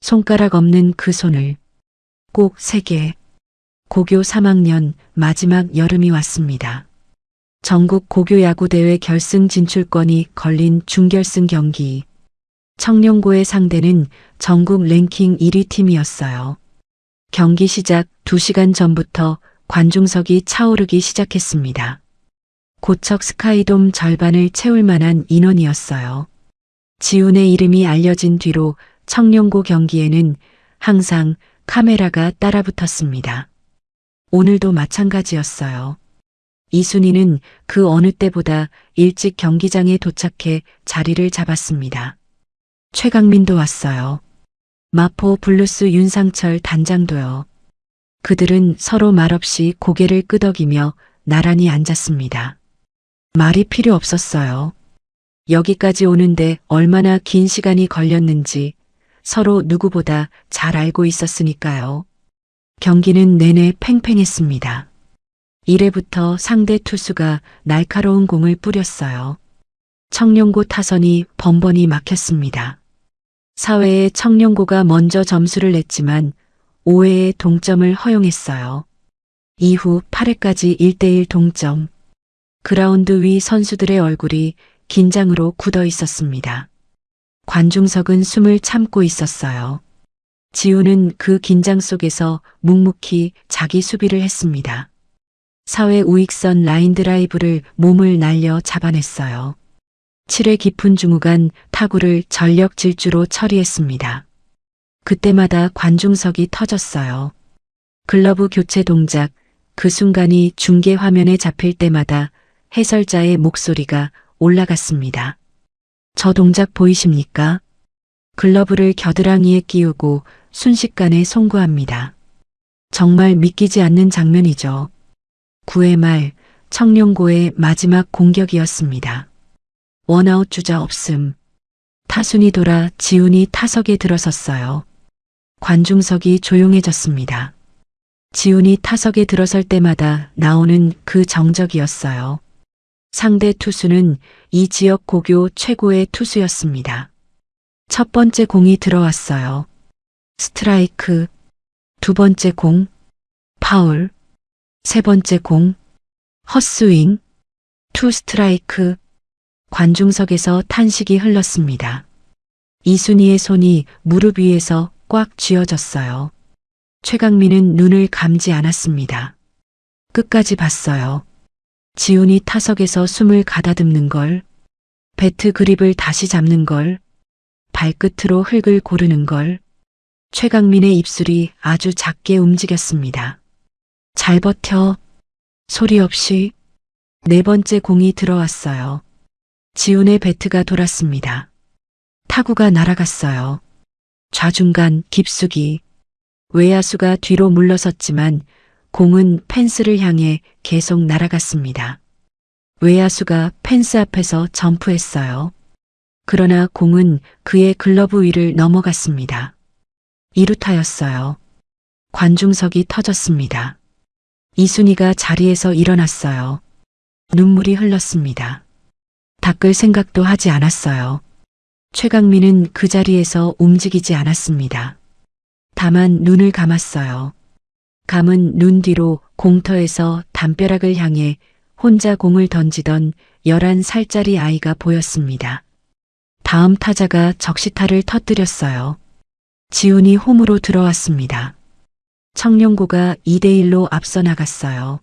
손가락 없는 그 손을. 꼭 3개. 고교 3학년 마지막 여름이 왔습니다. 전국 고교야구대회 결승 진출권이 걸린 준결승 경기. 청룡고의 상대는 전국 랭킹 1위 팀이었어요. 경기 시작 2시간 전부터 관중석이 차오르기 시작했습니다. 고척 스카이돔 절반을 채울 만한 인원이었어요. 지훈의 이름이 알려진 뒤로 청룡고 경기에는 항상 카메라가 따라붙었습니다. 오늘도 마찬가지였어요. 이순희는 그 어느 때보다 일찍 경기장에 도착해 자리를 잡았습니다. 최강민도 왔어요. 마포 블루스 윤상철 단장도요. 그들은 서로 말없이 고개를 끄덕이며 나란히 앉았습니다. 말이 필요 없었어요. 여기까지 오는데 얼마나 긴 시간이 걸렸는지 서로 누구보다 잘 알고 있었으니까요. 경기는 내내 팽팽했습니다. 1회부터 상대 투수가 날카로운 공을 뿌렸어요. 청룡고 타선이 번번이 막혔습니다. 4회에 청룡고가 먼저 점수를 냈지만 5회에 동점을 허용했어요. 이후 8회까지 1대1 동점. 그라운드 위 선수들의 얼굴이 긴장으로 굳어 있었습니다. 관중석은 숨을 참고 있었어요. 지훈은 그 긴장 속에서 묵묵히 자기 수비를 했습니다. 4회 우익선 라인 드라이브를 몸을 날려 잡아냈어요. 7회 깊은 중후간 타구를 전력 질주로 처리했습니다. 그때마다 관중석이 터졌어요. 글러브 교체 동작, 그 순간이 중계 화면에 잡힐 때마다 해설자의 목소리가 올라갔습니다. 저 동작 보이십니까? 글러브를 겨드랑이에 끼우고 순식간에 송구합니다. 정말 믿기지 않는 장면이죠. 9회 말 청룡고의 마지막 공격이었습니다. 원아웃 주자 없음. 타순이 돌아 지훈이 타석에 들어섰어요. 관중석이 조용해졌습니다. 지훈이 타석에 들어설 때마다 나오는 그 정적이었어요. 상대 투수는 이 지역 고교 최고의 투수였습니다. 첫 번째 공이 들어왔어요. 스트라이크. 두 번째 공. 파울. 세 번째 공. 헛스윙. 투 스트라이크. 관중석에서 탄식이 흘렀습니다. 이순희의 손이 무릎 위에서 꽉 쥐어졌어요. 최강민은 눈을 감지 않았습니다. 끝까지 봤어요. 지훈이 타석에서 숨을 가다듬는 걸, 배트 그립을 다시 잡는 걸, 발끝으로 흙을 고르는 걸, 최강민의 입술이 아주 작게 움직였습니다. 잘 버텨. 소리 없이. 네 번째 공이 들어왔어요. 지훈의 배트가 돌았습니다. 타구가 날아갔어요. 좌중간 깊숙이. 외야수가 뒤로 물러섰지만 공은 펜스를 향해 계속 날아갔습니다. 외야수가 펜스 앞에서 점프했어요. 그러나 공은 그의 글러브 위를 넘어갔습니다. 2루타였어요. 관중석이 터졌습니다. 이순희가 자리에서 일어났어요. 눈물이 흘렀습니다. 닦을 생각도 하지 않았어요. 최강민은 그 자리에서 움직이지 않았습니다. 다만 눈을 감았어요. 감은 눈 뒤로 공터에서 담벼락을 향해 혼자 공을 던지던 11살짜리 아이가 보였습니다. 다음 타자가 적시타를 터뜨렸어요. 지훈이 홈으로 들어왔습니다. 청룡고가 2대1로 앞서 나갔어요.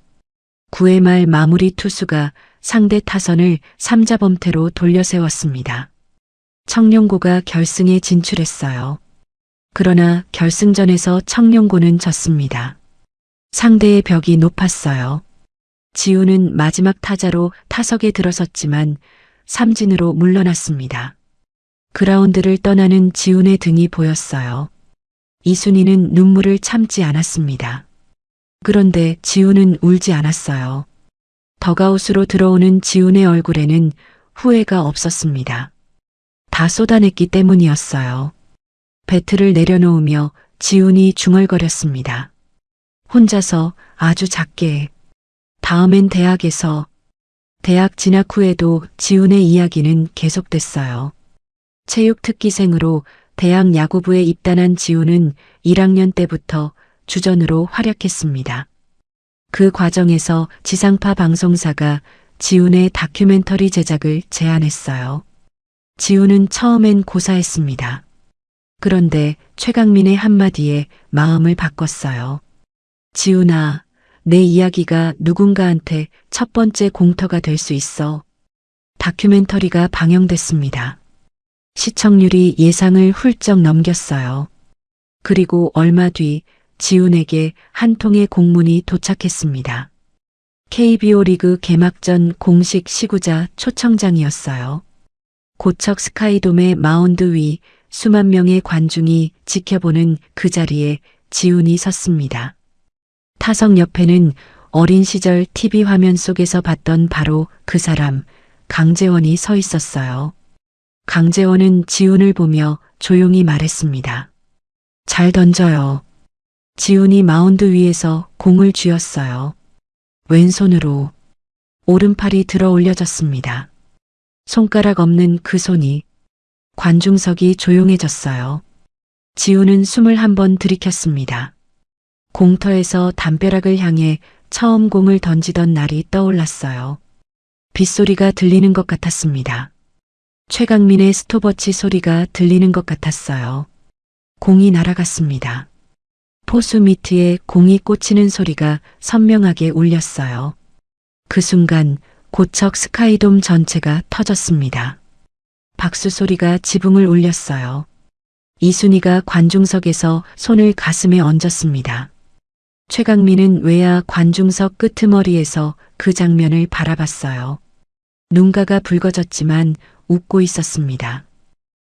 9회 말 마무리 투수가 상대 타선을 3자 범퇴로 돌려세웠습니다. 청룡고가 결승에 진출했어요. 그러나 결승전에서 청룡고는 졌습니다. 상대의 벽이 높았어요. 지훈은 마지막 타자로 타석에 들어섰지만 삼진으로 물러났습니다. 그라운드를 떠나는 지훈의 등이 보였어요. 이순희는 눈물을 참지 않았습니다. 그런데 지훈은 울지 않았어요. 덕아웃으로 들어오는 지훈의 얼굴에는 후회가 없었습니다. 다 쏟아냈기 때문이었어요. 배트를 내려놓으며 지훈이 중얼거렸습니다. 혼자서 아주 작게. 다음엔 대학에서. 대학 진학 후에도 지훈의 이야기는 계속됐어요. 체육특기생으로 대학 야구부에 입단한 지훈은 1학년 때부터 주전으로 활약했습니다. 그 과정에서 지상파 방송사가 지훈의 다큐멘터리 제작을 제안했어요. 지훈은 처음엔 고사했습니다. 그런데 최강민의 한마디에 마음을 바꿨어요. 지훈아, 내 이야기가 누군가한테 첫 번째 공터가 될 수 있어. 다큐멘터리가 방영됐습니다. 시청률이 예상을 훌쩍 넘겼어요. 그리고 얼마 뒤 지훈에게 한 통의 공문이 도착했습니다. KBO 리그 개막전 공식 시구자 초청장이었어요. 고척 스카이돔의 마운드 위 수만 명의 관중이 지켜보는 그 자리에 지훈이 섰습니다. 타석 옆에는 어린 시절 TV 화면 속에서 봤던 바로 그 사람, 강재원이 서 있었어요. 강재원은 지훈을 보며 조용히 말했습니다. 잘 던져요. 지훈이 마운드 위에서 공을 쥐었어요. 왼손으로. 오른팔이 들어 올려졌습니다. 손가락 없는 그 손이. 관중석이 조용해졌어요. 지훈은 숨을 한번 들이켰습니다. 공터에서 담벼락을 향해 처음 공을 던지던 날이 떠올랐어요. 빗소리가 들리는 것 같았습니다. 최강민의 스톱워치 소리가 들리는 것 같았어요. 공이 날아갔습니다. 포수 미트에 공이 꽂히는 소리가 선명하게 울렸어요. 그 순간 고척 스카이돔 전체가 터졌습니다. 박수 소리가 지붕을 울렸어요. 이순이가 관중석에서 손을 가슴에 얹었습니다. 최강민은 외야 관중석 끄트머리에서 그 장면을 바라봤어요. 눈가가 붉어졌지만 웃고 있었습니다.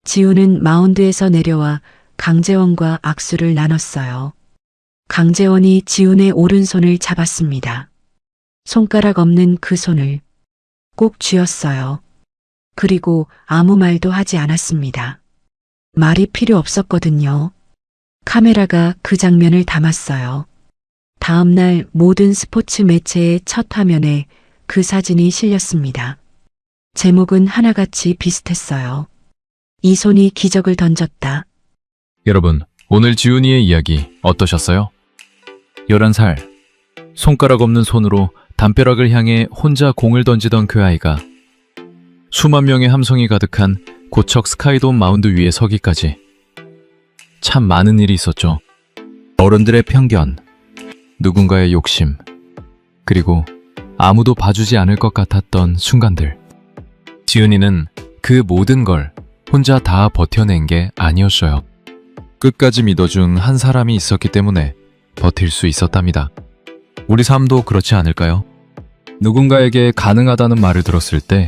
지우는 마운드에서 내려와 강재원과 악수를 나눴어요. 강재원이 지훈의 오른손을 잡았습니다. 손가락 없는 그 손을 꼭 쥐었어요. 그리고 아무 말도 하지 않았습니다. 말이 필요 없었거든요. 카메라가 그 장면을 담았어요. 다음 날 모든 스포츠 매체의 첫 화면에 그 사진이 실렸습니다. 제목은 하나같이 비슷했어요. 이 손이 기적을 던졌다. 여러분, 오늘 지훈이의 이야기 어떠셨어요? 11살, 손가락 없는 손으로 담벼락을 향해 혼자 공을 던지던 그 아이가 수만 명의 함성이 가득한 고척 스카이돔 마운드 위에 서기까지 참 많은 일이 있었죠. 어른들의 편견, 누군가의 욕심, 그리고 아무도 봐주지 않을 것 같았던 순간들. 지은이는 그 모든 걸 혼자 다 버텨낸 게 아니었어요. 끝까지 믿어준 한 사람이 있었기 때문에 버틸 수 있었답니다. 우리 삶도 그렇지 않을까요? 누군가에게 가능하다는 말을 들었을 때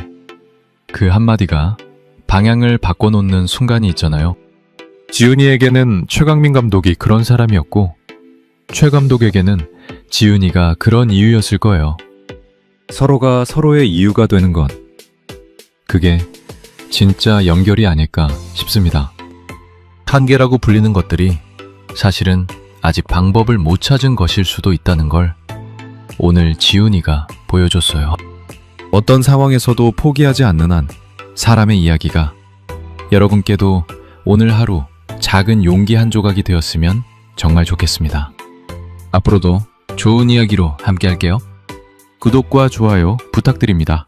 그 한마디가 방향을 바꿔놓는 순간이 있잖아요. 지은이에게는 최강민 감독이 그런 사람이었고 최 감독에게는 지은이가 그런 이유였을 거예요. 서로가 서로의 이유가 되는 건 그게 진짜 연결이 아닐까 싶습니다. 한계라고 불리는 것들이 사실은 아직 방법을 못 찾은 것일 수도 있다는 걸 오늘 지훈이가 보여줬어요. 어떤 상황에서도 포기하지 않는 한 사람의 이야기가 여러분께도 오늘 하루 작은 용기 한 조각이 되었으면 정말 좋겠습니다. 앞으로도 좋은 이야기로 함께 할게요. 구독과 좋아요 부탁드립니다.